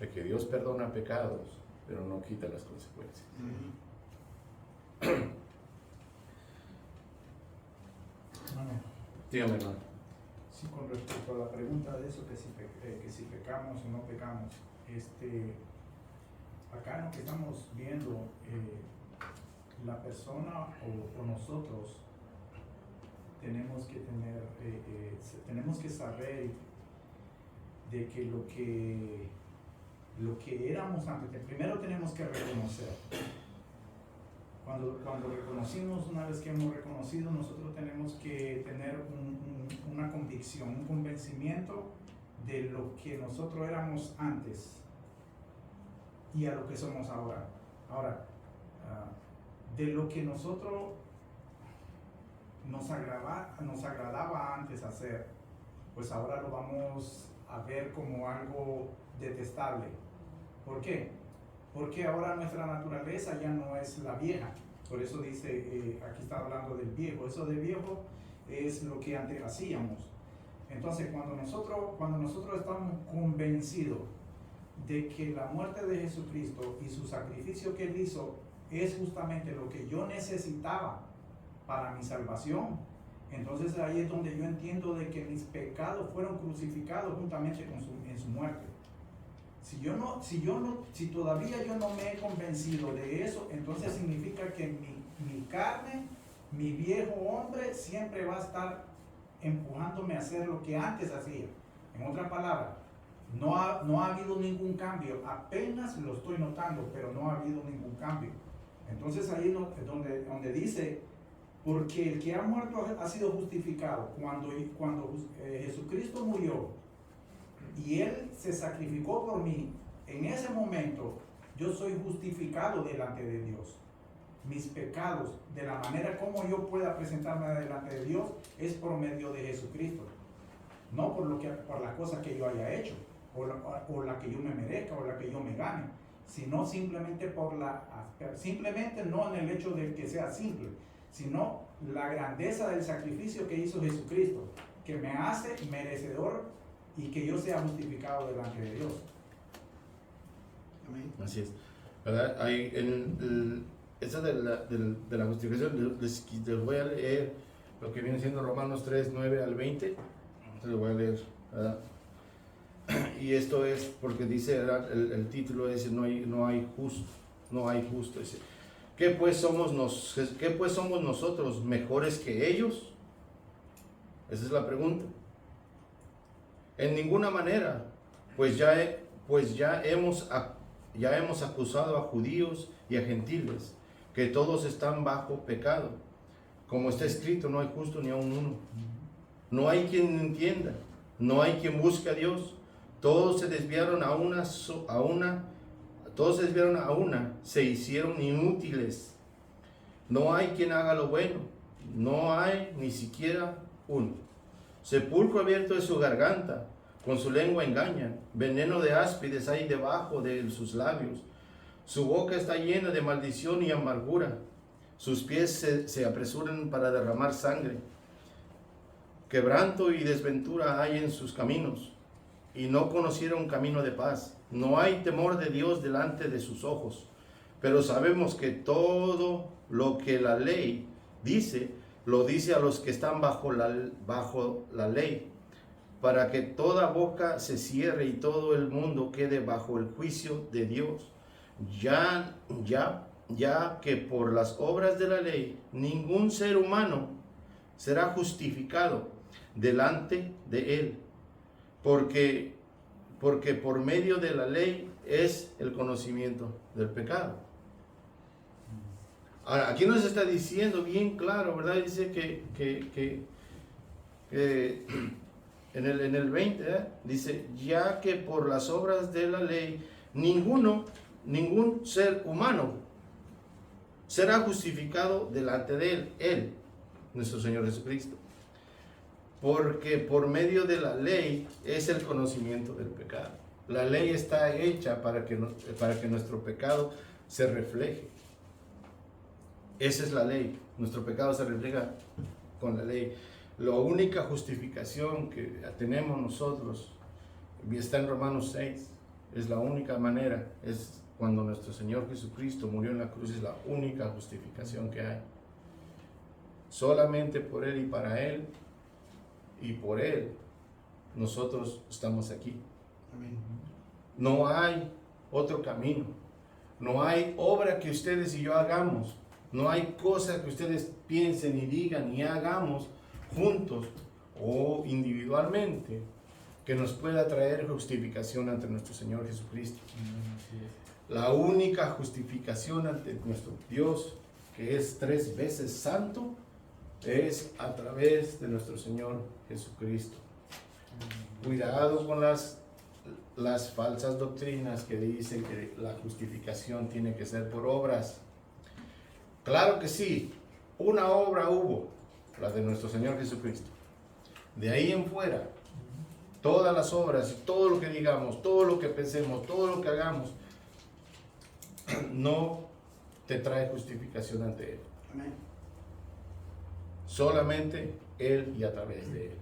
de que Dios perdona pecados, pero no quita las consecuencias. Dígame, hermano. Sí, con respecto a la pregunta de eso, que si pecamos o no pecamos, acá lo que estamos viendo, la persona o nosotros tenemos que saber de que lo que éramos antes, primero tenemos que reconocer. Cuando reconocimos, una vez que hemos reconocido, nosotros tenemos que tener una convicción, un convencimiento de lo que nosotros éramos antes y a lo que somos ahora. Ahora, de lo que nosotros nos agradaba antes hacer, pues ahora lo vamos a ver como algo detestable. ¿Por qué? Porque ahora nuestra naturaleza ya no es la vieja. Por eso dice, aquí está hablando del viejo. Eso de viejo es lo que antes hacíamos. Entonces, cuando nosotros estamos convencidos de que la muerte de Jesucristo y su sacrificio que Él hizo es justamente lo que yo necesitaba para mi salvación, entonces ahí es donde yo entiendo de que mis pecados fueron crucificados juntamente en su muerte. Si todavía yo no me he convencido de eso, entonces significa que mi carne, mi viejo hombre, siempre va a estar empujándome a hacer lo que antes hacía. En otras palabras, no ha habido ningún cambio, apenas lo estoy notando, pero no ha habido ningún cambio. Entonces ahí es donde dice, porque el que ha muerto ha sido justificado. Cuando Jesucristo murió, y Él se sacrificó por mí, en ese momento yo soy justificado delante de Dios. Mis pecados, de la manera como yo pueda presentarme delante de Dios, es por medio de Jesucristo. no por la cosa que yo haya hecho, o la que yo me merezca, o la que yo me gane, sino simplemente simplemente no en el hecho de que sea simple, sino la grandeza del sacrificio que hizo Jesucristo, que me hace merecedor y que yo sea justificado delante de Dios. Amén. Así es, ¿verdad? Ahí esa de la justificación, les voy a leer lo que viene siendo Romanos 3, 9 al 20. Les voy a leer, ¿verdad? Y esto es porque dice, el título dice, no hay justo. Dice, ¿qué pues somos nosotros mejores que ellos? Esa es la pregunta. En ninguna manera, pues ya hemos acusado a judíos y a gentiles, que todos están bajo pecado. Como está escrito, no hay justo ni aun uno. No hay quien entienda, no hay quien busque a Dios. Todos se desviaron a una, se hicieron inútiles. No hay quien haga lo bueno, no hay ni siquiera uno. Sepulcro abierto es su garganta, con su lengua engañan. Veneno de áspides hay debajo de sus labios. Su boca está llena de maldición y amargura. Sus pies se apresuran para derramar sangre. Quebranto y desventura hay en sus caminos, y no conocieron camino de paz. No hay temor de Dios delante de sus ojos. Pero sabemos que todo lo que la ley dice, lo dice a los que están bajo la ley, para que toda boca se cierre y todo el mundo quede bajo el juicio de Dios. Ya que por las obras de la ley ningún ser humano será justificado delante de él, porque por medio de la ley es el conocimiento del pecado. Ahora, aquí nos está diciendo bien claro, ¿verdad? Dice que en el 20, dice, ya que por las obras de la ley ningún ser humano será justificado delante de él, nuestro Señor Jesucristo. Porque por medio de la ley es el conocimiento del pecado. La ley está hecha para que nuestro pecado se refleje. Esa es la ley. Nuestro pecado se refleja con la ley. La única justificación que tenemos nosotros está en Romanos 6. Es la única manera. Es cuando nuestro Señor Jesucristo murió en la cruz. Es la única justificación que hay. Solamente por Él y para Él. Y por Él nosotros estamos aquí. Amén. No hay otro camino. No hay obra que ustedes y yo hagamos. No hay cosa que ustedes piensen y digan y hagamos juntos o individualmente que nos pueda traer justificación ante nuestro Señor Jesucristo. La única justificación ante nuestro Dios, que es 3 veces santo, es a través de nuestro Señor Jesucristo. Cuidado con las falsas doctrinas que dicen que la justificación tiene que ser por obras. Claro que sí, una obra hubo, la de nuestro Señor Jesucristo. De ahí en fuera, todas las obras y todo lo que digamos, todo lo que pensemos, todo lo que hagamos, no te trae justificación ante Él. Amén. Solamente Él y a través de Él.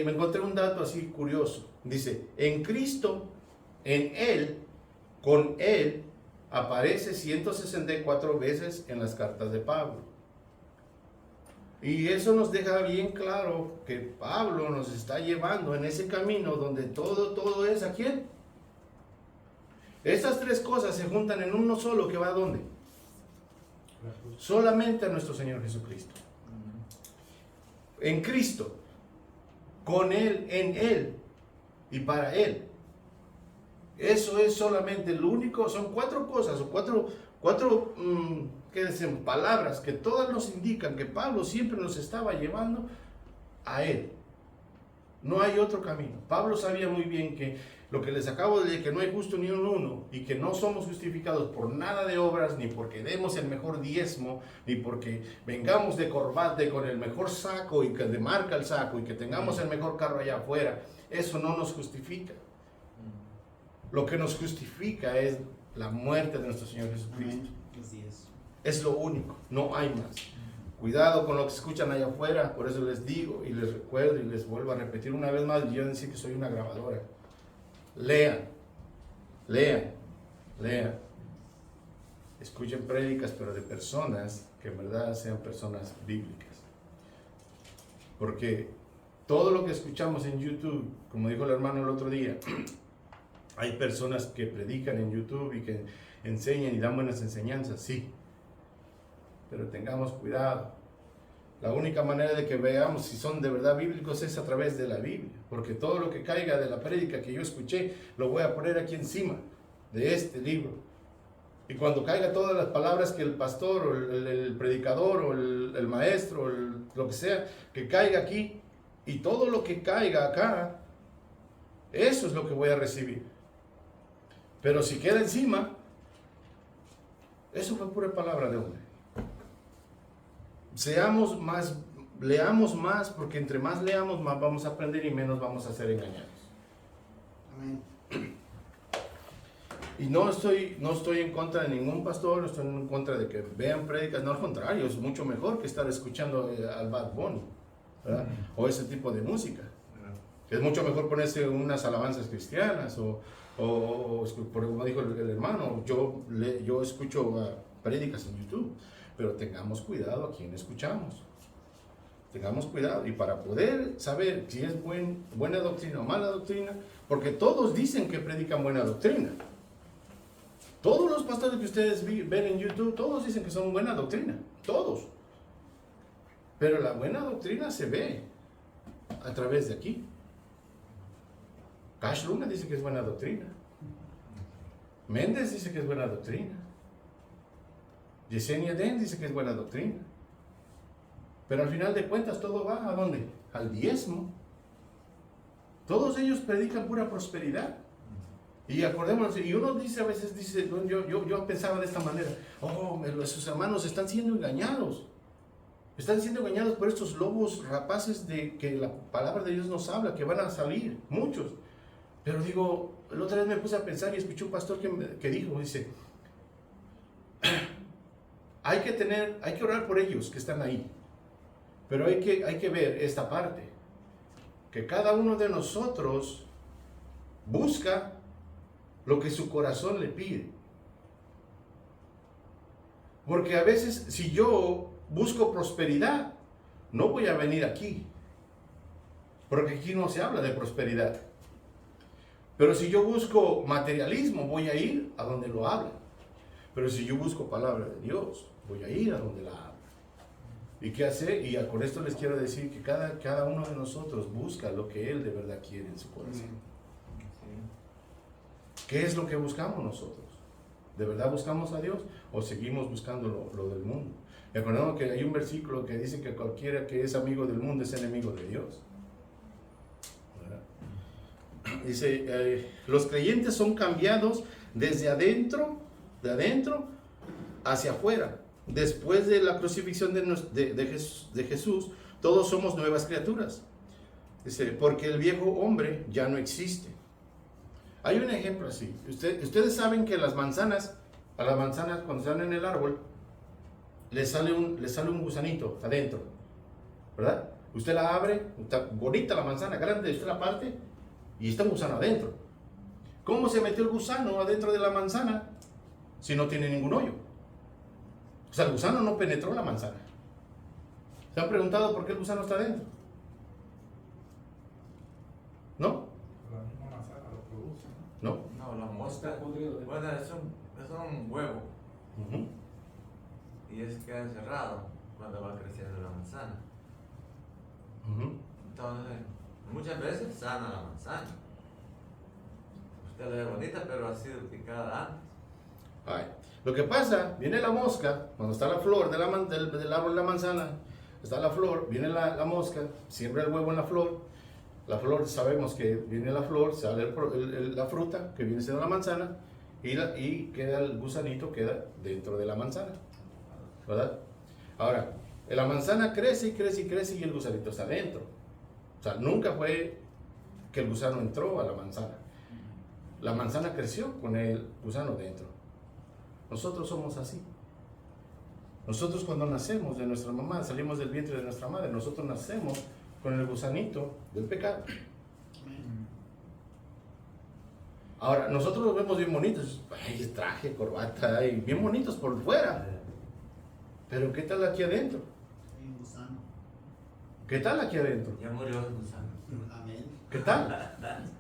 Me encontré un dato así curioso. Dice, en Cristo, en Él, con Él, aparece 164 veces en las cartas de Pablo. Y eso nos deja bien claro que Pablo nos está llevando en ese camino donde todo es ¿a quién? Estas 3 cosas se juntan en uno solo, que va ¿a dónde? Solamente a nuestro Señor Jesucristo. En Cristo, con Él, en Él y para Él. Eso es solamente lo único. Son 4 cosas o cuatro ¿qué decimos? Palabras que todas nos indican que Pablo siempre nos estaba llevando a Él. No hay otro camino. Pablo sabía muy bien que lo que les acabo de decir, que no hay justo ni un uno, y que no somos justificados por nada de obras, ni porque demos el mejor diezmo, ni porque vengamos de corbata con el mejor saco y que de marca el saco y que tengamos el mejor carro allá afuera, eso no nos justifica. Lo que nos justifica es la muerte de nuestro Señor Jesucristo. Así es. Es lo único, no hay más. Cuidado con lo que escuchan allá afuera, por eso les digo y les recuerdo y les vuelvo a repetir una vez más, yo decir que soy una grabadora. Lean, lean, lean. Escuchen prédicas, pero de personas que en verdad sean personas bíblicas. Porque todo lo que escuchamos en YouTube, como dijo el hermano el otro día, hay personas que predican en YouTube y que enseñan y dan buenas enseñanzas, sí. Pero tengamos cuidado. La única manera de que veamos si son de verdad bíblicos es a través de la Biblia. Porque todo lo que caiga de la prédica que yo escuché, lo voy a poner aquí encima de este libro. Y cuando caiga todas las palabras que el pastor, o el predicador, o el maestro, o lo que sea, que caiga aquí, y todo lo que caiga acá, eso es lo que voy a recibir. Pero si queda encima, eso fue pura palabra de hombre. Seamos más, leamos más, porque entre más leamos, más vamos a aprender y menos vamos a ser engañados. Amén. Y no estoy en contra de ningún pastor, no estoy en contra de que vean prédicas, no, al contrario, es mucho mejor que estar escuchando al Bad Bunny, ¿verdad? O ese tipo de música. Es mucho mejor ponerse unas alabanzas cristianas o como dijo el hermano, yo escucho prédicas en YouTube. Pero tengamos cuidado a quién escuchamos. Tengamos cuidado. Y para poder saber si es buena doctrina o mala doctrina, porque todos dicen que predican buena doctrina. Todos los pastores que ustedes ven en YouTube, todos dicen que son buena doctrina. Todos. Pero la buena doctrina se ve a través de aquí. Cash Luna dice que es buena doctrina. Méndez dice que es buena doctrina. Yesenia Den dice que es buena doctrina. Pero al final de cuentas todo va ¿a dónde? Al diezmo. Todos ellos predican pura prosperidad. Y acordémonos, y uno dice a veces, yo pensaba de esta manera, sus hermanos están siendo engañados. Están siendo engañados por estos lobos rapaces de que la palabra de Dios nos habla, que van a salir, muchos. Pero digo, la otra vez me puse a pensar y escuché un pastor que dijo, dice, hay que orar por ellos que están ahí. Pero hay que ver esta parte, que cada uno de nosotros busca lo que su corazón le pide. Porque a veces si yo busco prosperidad, no voy a venir aquí, porque aquí no se habla de prosperidad. Pero si yo busco materialismo, voy a ir a donde lo habla. Pero si yo busco palabra de Dios, voy a ir a donde la habla. ¿Y qué hacer? Y con esto les quiero decir que cada uno de nosotros busca lo que Él de verdad quiere en su corazón. ¿Qué es lo que buscamos nosotros? ¿De verdad buscamos a Dios o seguimos buscando lo del mundo? Y acordamos que hay un versículo que dice que cualquiera que es amigo del mundo es enemigo de Dios. ¿Verdad? Dice, los creyentes son cambiados desde adentro, de adentro hacia afuera. Después de la crucifixión de Jesús, todos somos nuevas criaturas. Dice, porque el viejo hombre ya no existe. Hay un ejemplo así. Ustedes saben que a las manzanas cuando están en el árbol, le sale un gusanito adentro, ¿verdad? Usted la abre, está bonita la manzana, grande, usted la parte y está un gusano adentro. ¿Cómo se metió el gusano adentro de la manzana si no tiene ningún hoyo? O sea, el gusano no penetró la manzana. ¿Se han preguntado por qué el gusano está adentro? ¿No? La misma manzana lo produce, ¿No? No, la mosca. Está podrido. Bueno, es un huevo. Uh-huh. Y es que es cerrado cuando va creciendo la manzana. Uh-huh. Entonces, muchas veces sana la manzana. Usted la ve bonita, pero ha sido picada antes. Ay. Lo que pasa, viene la mosca, cuando está la flor del árbol de la manzana, está la flor, viene la mosca, siembra el huevo en la flor, La flor, sabemos que viene la flor, sale la fruta, que viene siendo la manzana, y queda el gusanito, queda dentro de la manzana, ¿verdad? Ahora, la manzana crece y crece y crece y el gusanito está dentro. O sea, nunca fue que el gusano entró a la manzana. La manzana creció con el gusano dentro. Nosotros somos así. Nosotros cuando nacemos de nuestra mamá, salimos del vientre de nuestra madre, nosotros nacemos con el gusanito del pecado. Ahora, nosotros los vemos bien bonitos, ay, traje, corbata, y bien bonitos por fuera. Pero ¿qué tal aquí adentro? Hay un gusano. ¿Qué tal aquí adentro? Ya murió el gusano. Amén. ¿Qué tal?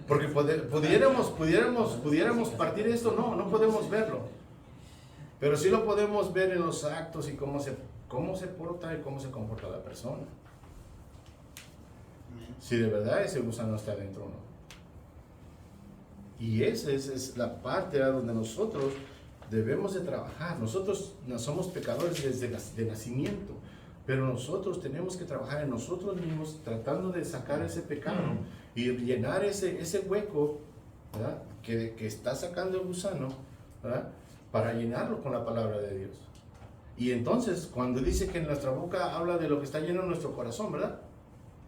Porque pudiéramos partir esto, no podemos verlo. Pero sí lo podemos ver en los actos y cómo se porta y cómo se comporta la persona. Amén. Si de verdad ese gusano está adentro o no. Y esa es la parte donde nosotros debemos de trabajar. Nosotros no somos pecadores desde de nacimiento, pero nosotros tenemos que trabajar en nosotros mismos tratando de sacar ese pecado y llenar ese hueco, ¿verdad? Que está sacando el gusano, ¿verdad? Para llenarlo con la palabra de Dios. Y entonces, cuando dice que en nuestra boca habla de lo que está lleno en nuestro corazón, ¿verdad?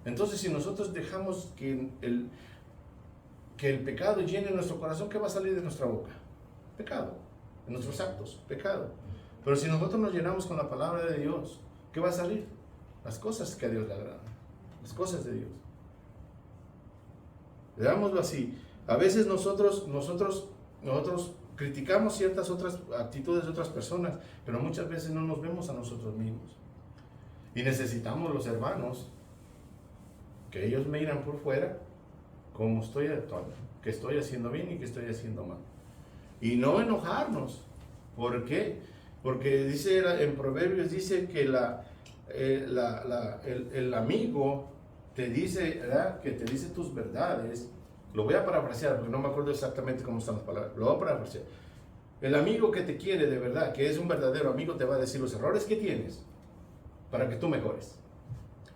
Entonces, si nosotros dejamos que el pecado llene nuestro corazón, ¿qué va a salir de nuestra boca? Pecado. En nuestros actos, pecado. Pero si nosotros nos llenamos con la palabra de Dios, ¿qué va a salir? Las cosas que a Dios le agradan. Las cosas de Dios. Veámoslo así. A veces nosotros criticamos ciertas otras actitudes de otras personas, pero muchas veces no nos vemos a nosotros mismos. Y necesitamos los hermanos que ellos miran por fuera cómo estoy actuando, que estoy haciendo bien y que estoy haciendo mal. Y no enojarnos. ¿Por qué? Porque dice en Proverbios, dice que el amigo te dice, ¿verdad? Que te dice tus verdades. Lo voy a parafrasear porque no me acuerdo exactamente cómo están las palabras. Lo voy a parafrasear. El amigo que te quiere de verdad, que es un verdadero amigo, te va a decir los errores que tienes para que tú mejores.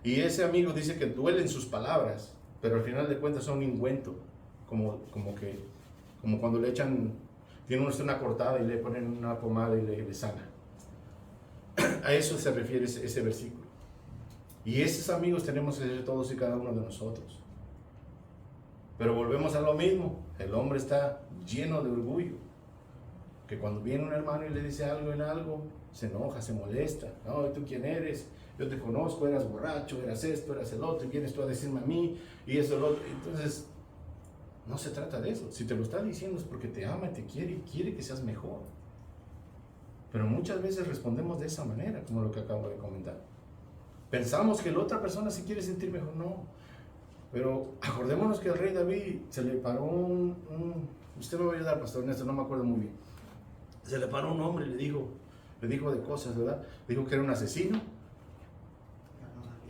Y ese amigo dice que duelen sus palabras, pero al final de cuentas son un ungüento, como cuando le echan, tiene una cortada y le ponen una pomada y le sana. A eso se refiere ese versículo. Y esos amigos tenemos que ser todos y cada uno de nosotros. Pero volvemos a lo mismo, el hombre está lleno de orgullo, que cuando viene un hermano y le dice algo en algo, se enoja, se molesta. No, ¿tú quién eres? Yo te conozco, eras borracho, eras esto, eras el otro, y vienes tú a decirme a mí, y eso, el otro. Entonces, no se trata de eso. Si te lo está diciendo es porque te ama y te quiere y quiere que seas mejor. Pero muchas veces respondemos de esa manera, como lo que acabo de comentar. Pensamos que la otra persona se quiere sentir mejor, no. Pero acordémonos que al rey David se le paró usted me va a ayudar, pastor Ernesto, no me acuerdo muy bien. Se le paró un hombre y le dijo de cosas, ¿verdad? Dijo que era un asesino.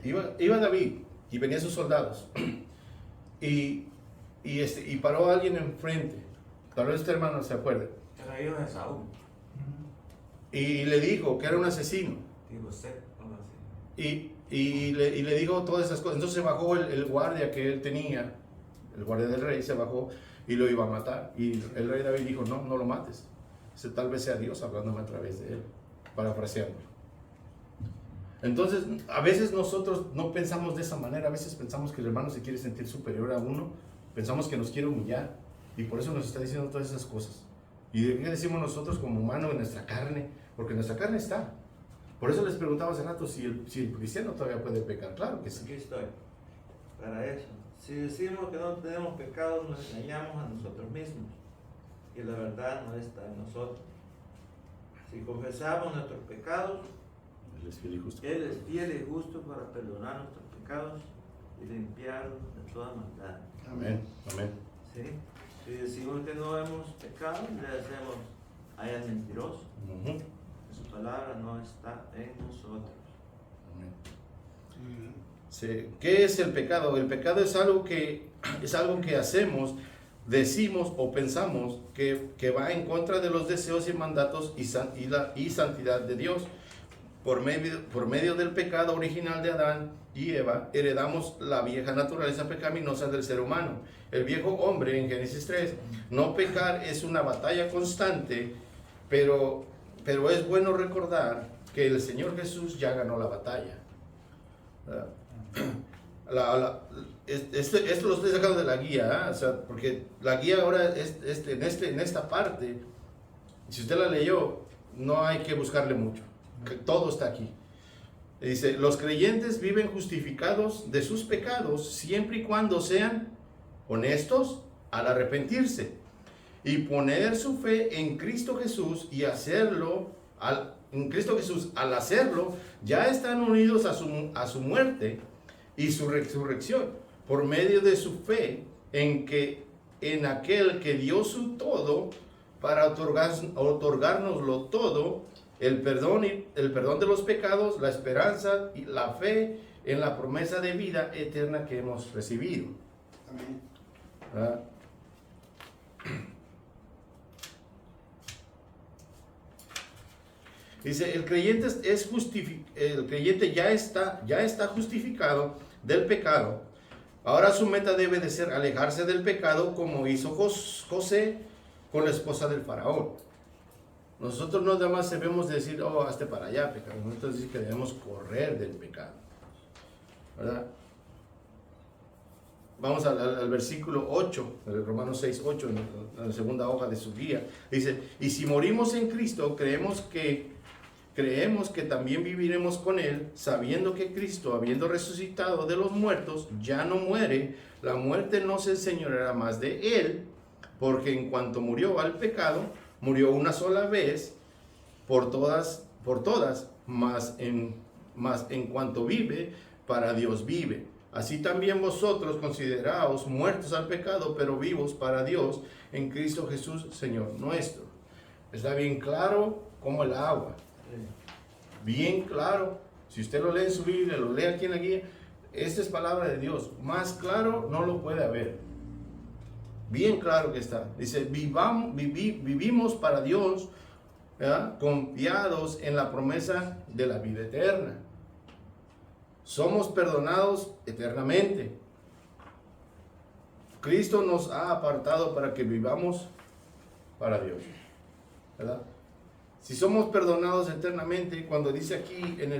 Iba David y venían sus soldados y paró a alguien enfrente. Tal vez este hermano se acuerde. Era hijo de Saúl. Y le dijo que era un asesino. Digo, usted, algo así. Y le dijo todas esas cosas. Entonces se bajó el guardia que él tenía, el guardia del rey, se bajó y lo iba a matar. Y el rey David dijo, no lo mates. Tal vez sea Dios hablándome a través de él, parafraseándolo. Entonces, a veces nosotros no pensamos de esa manera. A veces pensamos que el hermano se quiere sentir superior a uno. Pensamos que nos quiere humillar. Y por eso nos está diciendo todas esas cosas. ¿Y de qué decimos nosotros como humanos en nuestra carne? Porque nuestra carne está. Por eso les preguntaba hace rato si el cristiano todavía puede pecar. Claro que sí. Aquí estoy, para eso. Si decimos que no tenemos pecado, nos engañamos a nosotros mismos. Y la verdad no está en nosotros. Si confesamos nuestros pecados, Él es fiel y justo. Él es fiel y justo para perdonar nuestros pecados y limpiarlos de toda maldad. Amén. Amén. ¿Sí? Si decimos que no hemos pecado, le hacemos a él mentiroso. Uh-huh. Su palabra no está en nosotros. Amén. Sí. ¿Qué es el pecado? El pecado es algo que hacemos, decimos o pensamos que va en contra de los deseos y mandatos y santidad de Dios. por medio del pecado original de Adán y Eva, heredamos la vieja naturaleza pecaminosa del ser humano. El viejo hombre, en Génesis 3, no pecar es una batalla constante, pero es bueno recordar que el Señor Jesús ya ganó la batalla. Esto lo estoy sacando de la guía, o sea, porque la guía ahora en esta parte, si usted la leyó, no hay que buscarle mucho, que todo está aquí. Dice, los creyentes viven justificados de sus pecados siempre y cuando sean honestos al arrepentirse y poner su fe en Cristo Jesús y hacerlo, en Cristo Jesús, al hacerlo, ya están unidos a su muerte y su resurrección, por medio de su fe en aquel que dio su todo para otorgárnoslo todo, el perdón de los pecados, la esperanza y la fe en la promesa de vida eterna que hemos recibido. Amén. ¿Verdad? Dice, el creyente ya está justificado del pecado. Ahora su meta debe de ser alejarse del pecado, como hizo José con la esposa del faraón. Nosotros no nada más debemos decir, oh, hazte para allá, pecado. Nosotros sí que debemos correr del pecado, ¿verdad? Vamos al versículo 8, el Romanos 6, 8, en la segunda hoja de su guía. Dice, y si morimos en Cristo, creemos que también viviremos con Él, sabiendo que Cristo, habiendo resucitado de los muertos, ya no muere. La muerte no se enseñoreará más de Él, porque en cuanto murió al pecado, murió una sola vez por todas, mas en cuanto vive, para Dios vive. Así también vosotros consideraos muertos al pecado, pero vivos para Dios en Cristo Jesús, Señor nuestro. Está bien claro como el agua. Bien claro. Si usted lo lee en su Biblia, lo lee aquí en la guía, esta es palabra de Dios. Más claro no lo puede haber. Bien claro que está. Dice, vivimos para Dios, ¿verdad? Confiados en la promesa de la vida eterna. Somos perdonados eternamente. Cristo nos ha apartado para que vivamos para Dios, ¿verdad? Si somos perdonados eternamente, cuando dice aquí en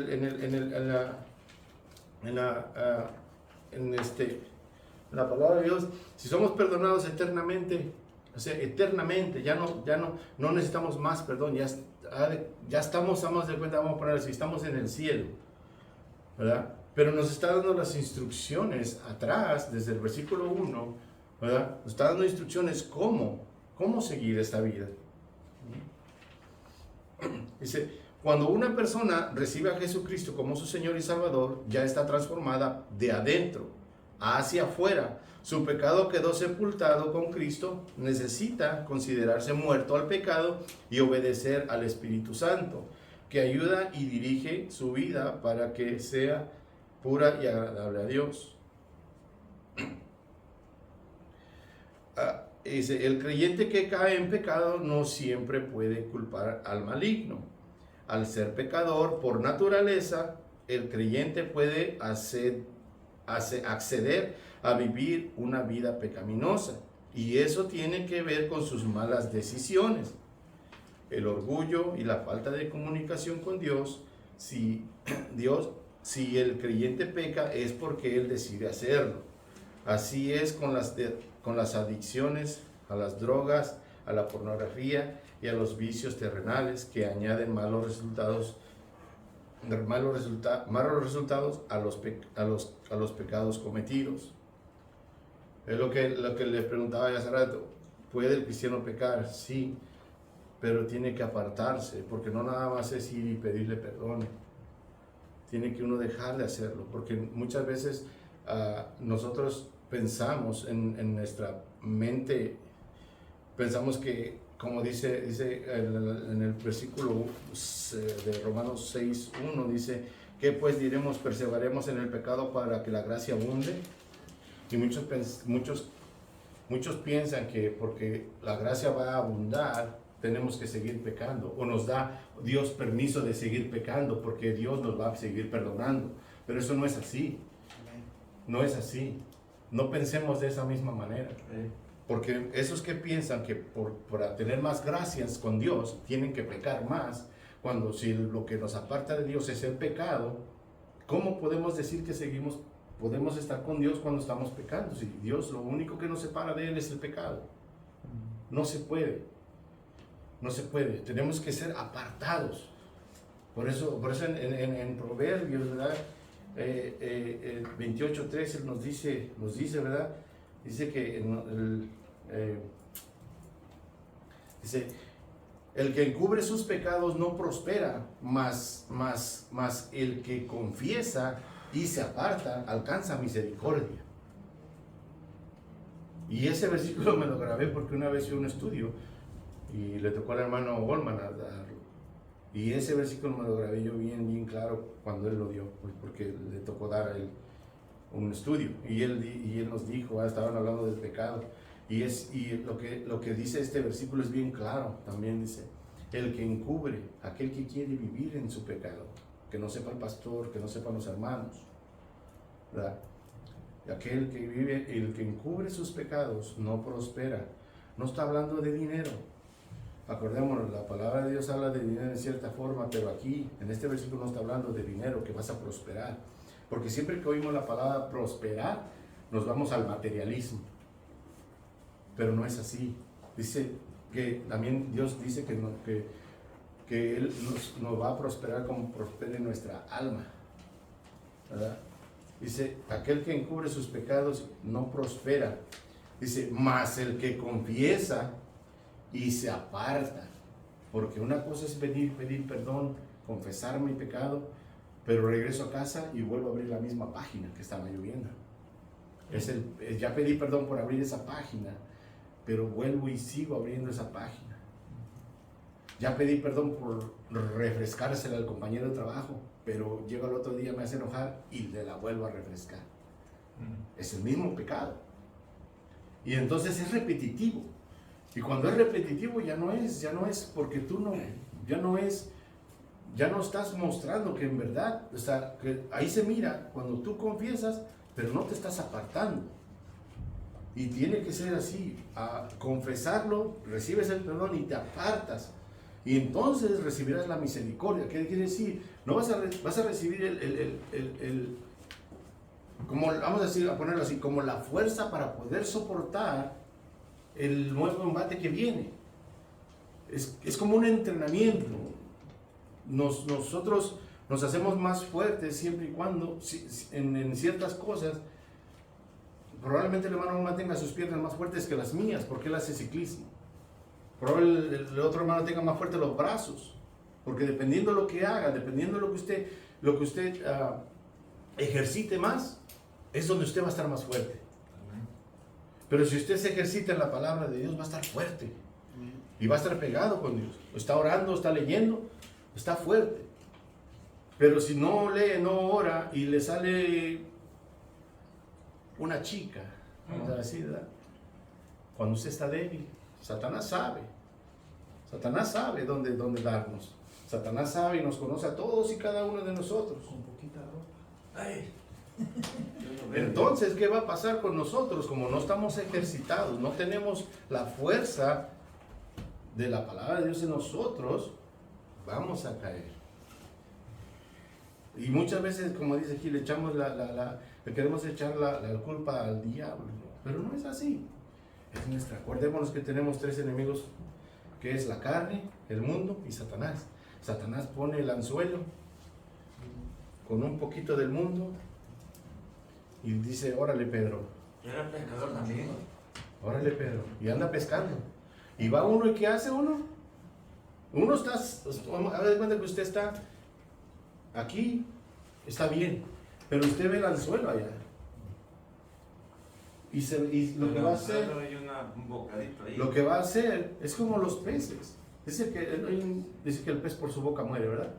la palabra de Dios, si somos perdonados eternamente, o sea, eternamente, ya no necesitamos más perdón, ya estamos de cuenta, vamos a poner así, estamos en el cielo, ¿verdad? Pero nos está dando las instrucciones atrás, desde el versículo 1, ¿verdad? Nos está dando instrucciones cómo seguir esta vida. Dice, cuando una persona recibe a Jesucristo como su Señor y Salvador, ya está transformada de adentro hacia afuera. Su pecado quedó sepultado con Cristo, necesita considerarse muerto al pecado y obedecer al Espíritu Santo, que ayuda y dirige su vida para que sea pura y agradable a Dios. Dice, el creyente que cae en pecado no siempre puede culpar al maligno. Al ser pecador por naturaleza, el creyente puede acceder a vivir una vida pecaminosa, y eso tiene que ver con sus malas decisiones, el orgullo y la falta de comunicación con Dios. Si el creyente peca es porque él decide hacerlo. Así es con las adicciones a las drogas, a la pornografía y a los vicios terrenales, que añaden malos resultados a los pecados cometidos. Es lo que le preguntaba hace rato. ¿Puede el cristiano pecar? Sí, pero tiene que apartarse, porque no nada más es ir y pedirle perdón. Tiene que uno dejar de hacerlo, porque muchas veces nosotros pensamos en nuestra mente, pensamos que, como dice en el versículo de Romanos 6:1, dice, ¿qué pues diremos? ¿Perseveraremos en el pecado para que la gracia abunde? Y muchos piensan que porque la gracia va a abundar, tenemos que seguir pecando, o nos da Dios permiso de seguir pecando porque Dios nos va a seguir perdonando. Pero eso no es así. No es así. No pensemos de esa misma manera. Porque esos que piensan que por tener más gracias con Dios tienen que pecar más, cuando si lo que nos aparta de Dios es el pecado, ¿cómo podemos decir que podemos estar con Dios cuando estamos pecando? Si Dios, lo único que nos separa de Él es el pecado. No se puede. No se puede. Tenemos que ser apartados. Por eso en Proverbios, ¿verdad? 28:13 nos dice, ¿verdad? Dice que dice, el que encubre sus pecados no prospera, mas el que confiesa y se aparta alcanza misericordia. Y ese versículo me lo grabé porque una vez fui a un estudio y le tocó al hermano Goldman a darlo. Y ese versículo me lo grabé yo bien claro cuando él lo dio, pues porque le tocó dar a él un estudio. Y él nos dijo, estaban hablando del pecado. Y lo que dice este versículo es bien claro. También dice, el que encubre, aquel que quiere vivir en su pecado, que no sepa el pastor, que no sepan los hermanos, ¿verdad? Aquel que vive, el que encubre sus pecados no prospera. No está hablando de dinero. Acordémonos, la palabra de Dios habla de dinero en cierta forma, pero aquí, en este versículo no está hablando de dinero, que vas a prosperar. Porque siempre que oímos la palabra prosperar, nos vamos al materialismo. Pero no es así. Dice que también Dios dice que Él nos va a prosperar como prospere nuestra alma, ¿verdad? Dice, aquel que encubre sus pecados no prospera. Dice, mas el que confiesa y se aparta. Porque una cosa es pedir perdón, confesar mi pecado, pero regreso a casa y vuelvo a abrir la misma página que estaba lloviendo. Ya pedí perdón por abrir esa página, pero vuelvo y sigo abriendo esa página. Ya pedí perdón por refrescársela al compañero de trabajo, pero llega el otro día, me hace enojar y le la vuelvo a refrescar. Es el mismo pecado. Y entonces es repetitivo. Y cuando es repetitivo ya no es porque ya no estás mostrando que en verdad, o sea, que ahí se mira cuando tú confiesas, pero no te estás apartando. Y tiene que ser así, a confesarlo, recibes el perdón y te apartas. Y entonces recibirás la misericordia. ¿Qué quiere decir? No vas a recibir como vamos a decir, a ponerlo así, como la fuerza para poder soportar el nuevo embate que viene. Es como un entrenamiento. Nosotros nos hacemos más fuertes siempre y cuando en ciertas cosas. Probablemente el hermano mantenga sus piernas más fuertes que las mías porque él hace ciclismo. Probablemente el otro hermano tenga más fuertes los brazos, porque dependiendo lo que haga, dependiendo lo que usted ejercite más, es donde usted va a estar más fuerte. Pero si usted se ejercita en la palabra de Dios, va a estar fuerte y va a estar pegado con Dios. Está orando, está leyendo, está fuerte. Pero si no lee, no ora y le sale una chica, vamos a decir, ¿verdad? Cuando usted está débil, Satanás sabe dónde darnos. Satanás sabe y nos conoce a todos y cada uno de nosotros. Con poquita ropa. Ay. Entonces, ¿qué va a pasar con nosotros? Como no estamos ejercitados, no tenemos la fuerza de la palabra de Dios en nosotros, vamos a caer. Y muchas veces, como dice aquí, le echamos le queremos echar la culpa al diablo, pero no es así. Es nuestra. Acordémonos que tenemos 3 enemigos, que es la carne, el mundo y Satanás. Satanás pone el anzuelo con un poquito del mundo y dice, órale Pedro. Era pescador también. Órale Pedro. Y anda pescando. Y va uno, ¿y qué hace uno? Uno está, a ver, cuenta que usted está aquí, está bien, pero usted ve el anzuelo allá. Y lo que va a hacer, lo que va a hacer es como los peces. Dice que el pez por su boca muere, ¿verdad?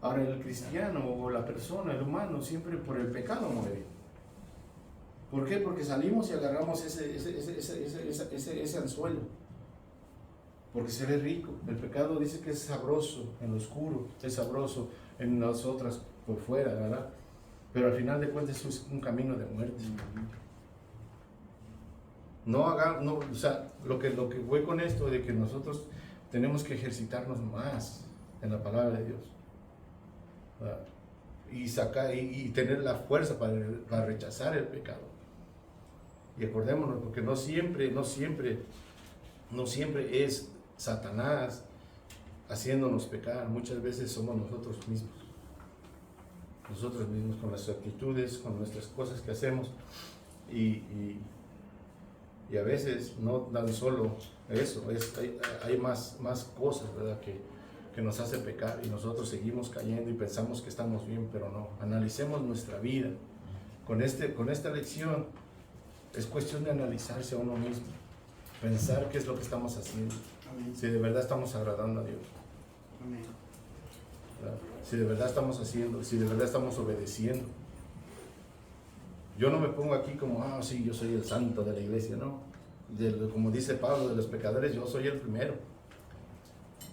Ahora el cristiano o la persona, el humano, siempre por el pecado muere. ¿Por qué? Porque salimos y agarramos ese anzuelo. porque se ve rico. El pecado dice que es sabroso en lo oscuro, es sabroso en nosotras por fuera, ¿verdad? Pero al final de cuentas eso es un camino de muerte. O sea, lo que voy con esto de que nosotros tenemos que ejercitarnos más en la palabra de Dios, ¿verdad? Y sacar y tener la fuerza para rechazar el pecado. Y acordémonos, porque no siempre es Satanás haciéndonos pecar. Muchas veces somos nosotros mismos con nuestras actitudes, con nuestras cosas que hacemos, y a veces no tan solo eso, hay más cosas, ¿verdad? que nos hace pecar, y nosotros seguimos cayendo y pensamos que estamos bien, pero no. Analicemos nuestra vida. Con esta lección es cuestión de analizarse a uno mismo, pensar qué es lo que estamos haciendo. Amén. Si de verdad estamos agradando a Dios. Amén. ¿Verdad? Si de verdad estamos haciendo, si de verdad estamos obedeciendo. Yo no me pongo aquí como, sí, yo soy el santo de la iglesia, no. Como dice Pablo, de los pecadores yo soy el primero.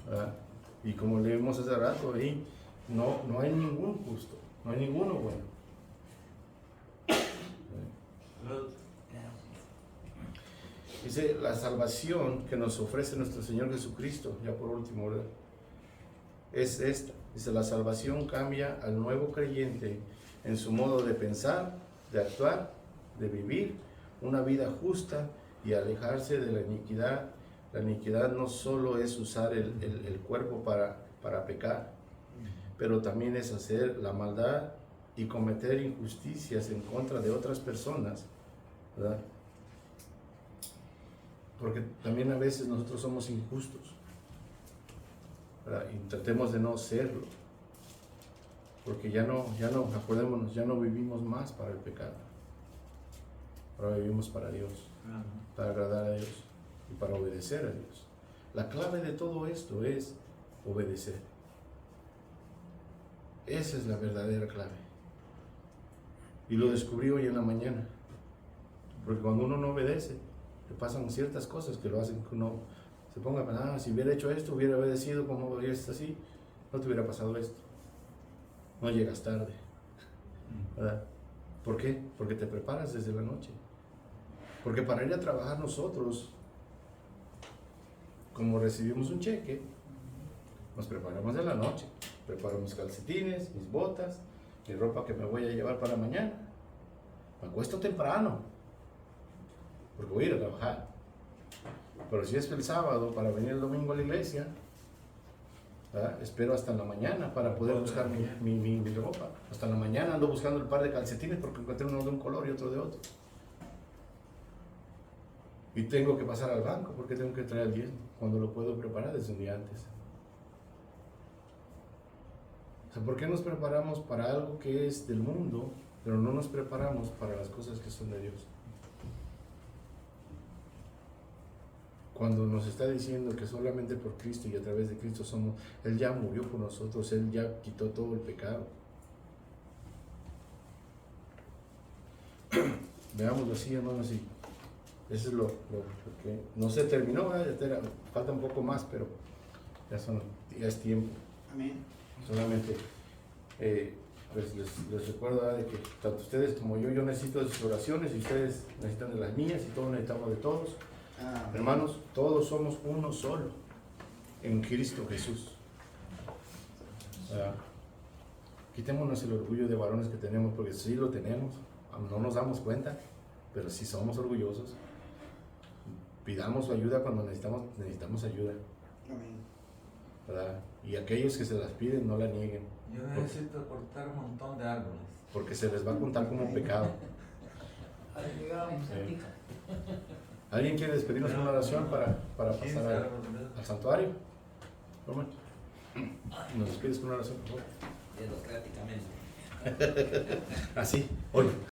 ¿Verdad? Y como leímos hace rato ahí, no hay ningún justo, no hay ninguno bueno. Dice, la salvación que nos ofrece nuestro Señor Jesucristo, ya por último, ¿verdad? Es esta. Dice, la salvación cambia al nuevo creyente en su modo de pensar, de actuar, de vivir una vida justa y alejarse de la iniquidad. La iniquidad no solo es usar el cuerpo para pecar, pero también es hacer la maldad y cometer injusticias en contra de otras personas, ¿verdad? Porque también a veces nosotros somos injustos, ¿verdad? Y tratemos de no serlo, porque ya no, acordémonos, ya no vivimos más para el pecado, ahora vivimos para Dios, para agradar a Dios y para obedecer a Dios. La clave de todo esto es obedecer. Esa es la verdadera clave. Y lo descubrí hoy en la mañana, porque cuando uno no obedece, le pasan ciertas cosas que lo hacen que uno se ponga a pensar, si hubiera hecho esto, hubiera obedecido como es así, no te hubiera pasado esto. No llegas tarde, ¿verdad? ¿Por qué? Porque te preparas desde la noche. Porque para ir a trabajar nosotros, como recibimos un cheque, nos preparamos de la noche. Preparo mis calcetines, mis botas, mi ropa que me voy a llevar para mañana. Me acuesto temprano, porque voy a ir a trabajar. Pero si es el sábado para venir el domingo a la iglesia, ¿verdad? Espero hasta la mañana para poder buscar mi ropa. Hasta la mañana ando buscando el par de calcetines porque encontré uno de un color y otro de otro. Y tengo que pasar al banco porque tengo que traer el diezmo, cuando lo puedo preparar desde un día antes. O sea, ¿por qué nos preparamos para algo que es del mundo, pero no nos preparamos para las cosas que son de Dios? Cuando nos está diciendo que solamente por Cristo y a través de Cristo somos, Él ya murió por nosotros, Él ya quitó todo el pecado. Veámoslo así, hermanos, y eso es lo que no se terminó, falta un poco más, pero ya es tiempo. Amén. Solamente pues les recuerdo de que tanto ustedes como yo necesito de sus oraciones y ustedes necesitan de las mías y todos necesitamos de todos. Hermanos, todos somos uno solo en Cristo Jesús. Quitémonos el orgullo de varones que tenemos, porque sí lo tenemos, no nos damos cuenta, pero sí somos orgullosos. Pidamos ayuda cuando necesitamos ayuda. Amén. ¿Verdad? Y aquellos que se las piden, no la nieguen. Yo necesito cortar un montón de árboles. Porque se les va a contar como pecado. Sí. ¿Alguien quiere despedirnos con una oración para pasar al santuario? ¿Cómo? ¿Nos despides con una oración, por favor? Democráticamente. Así, hoy.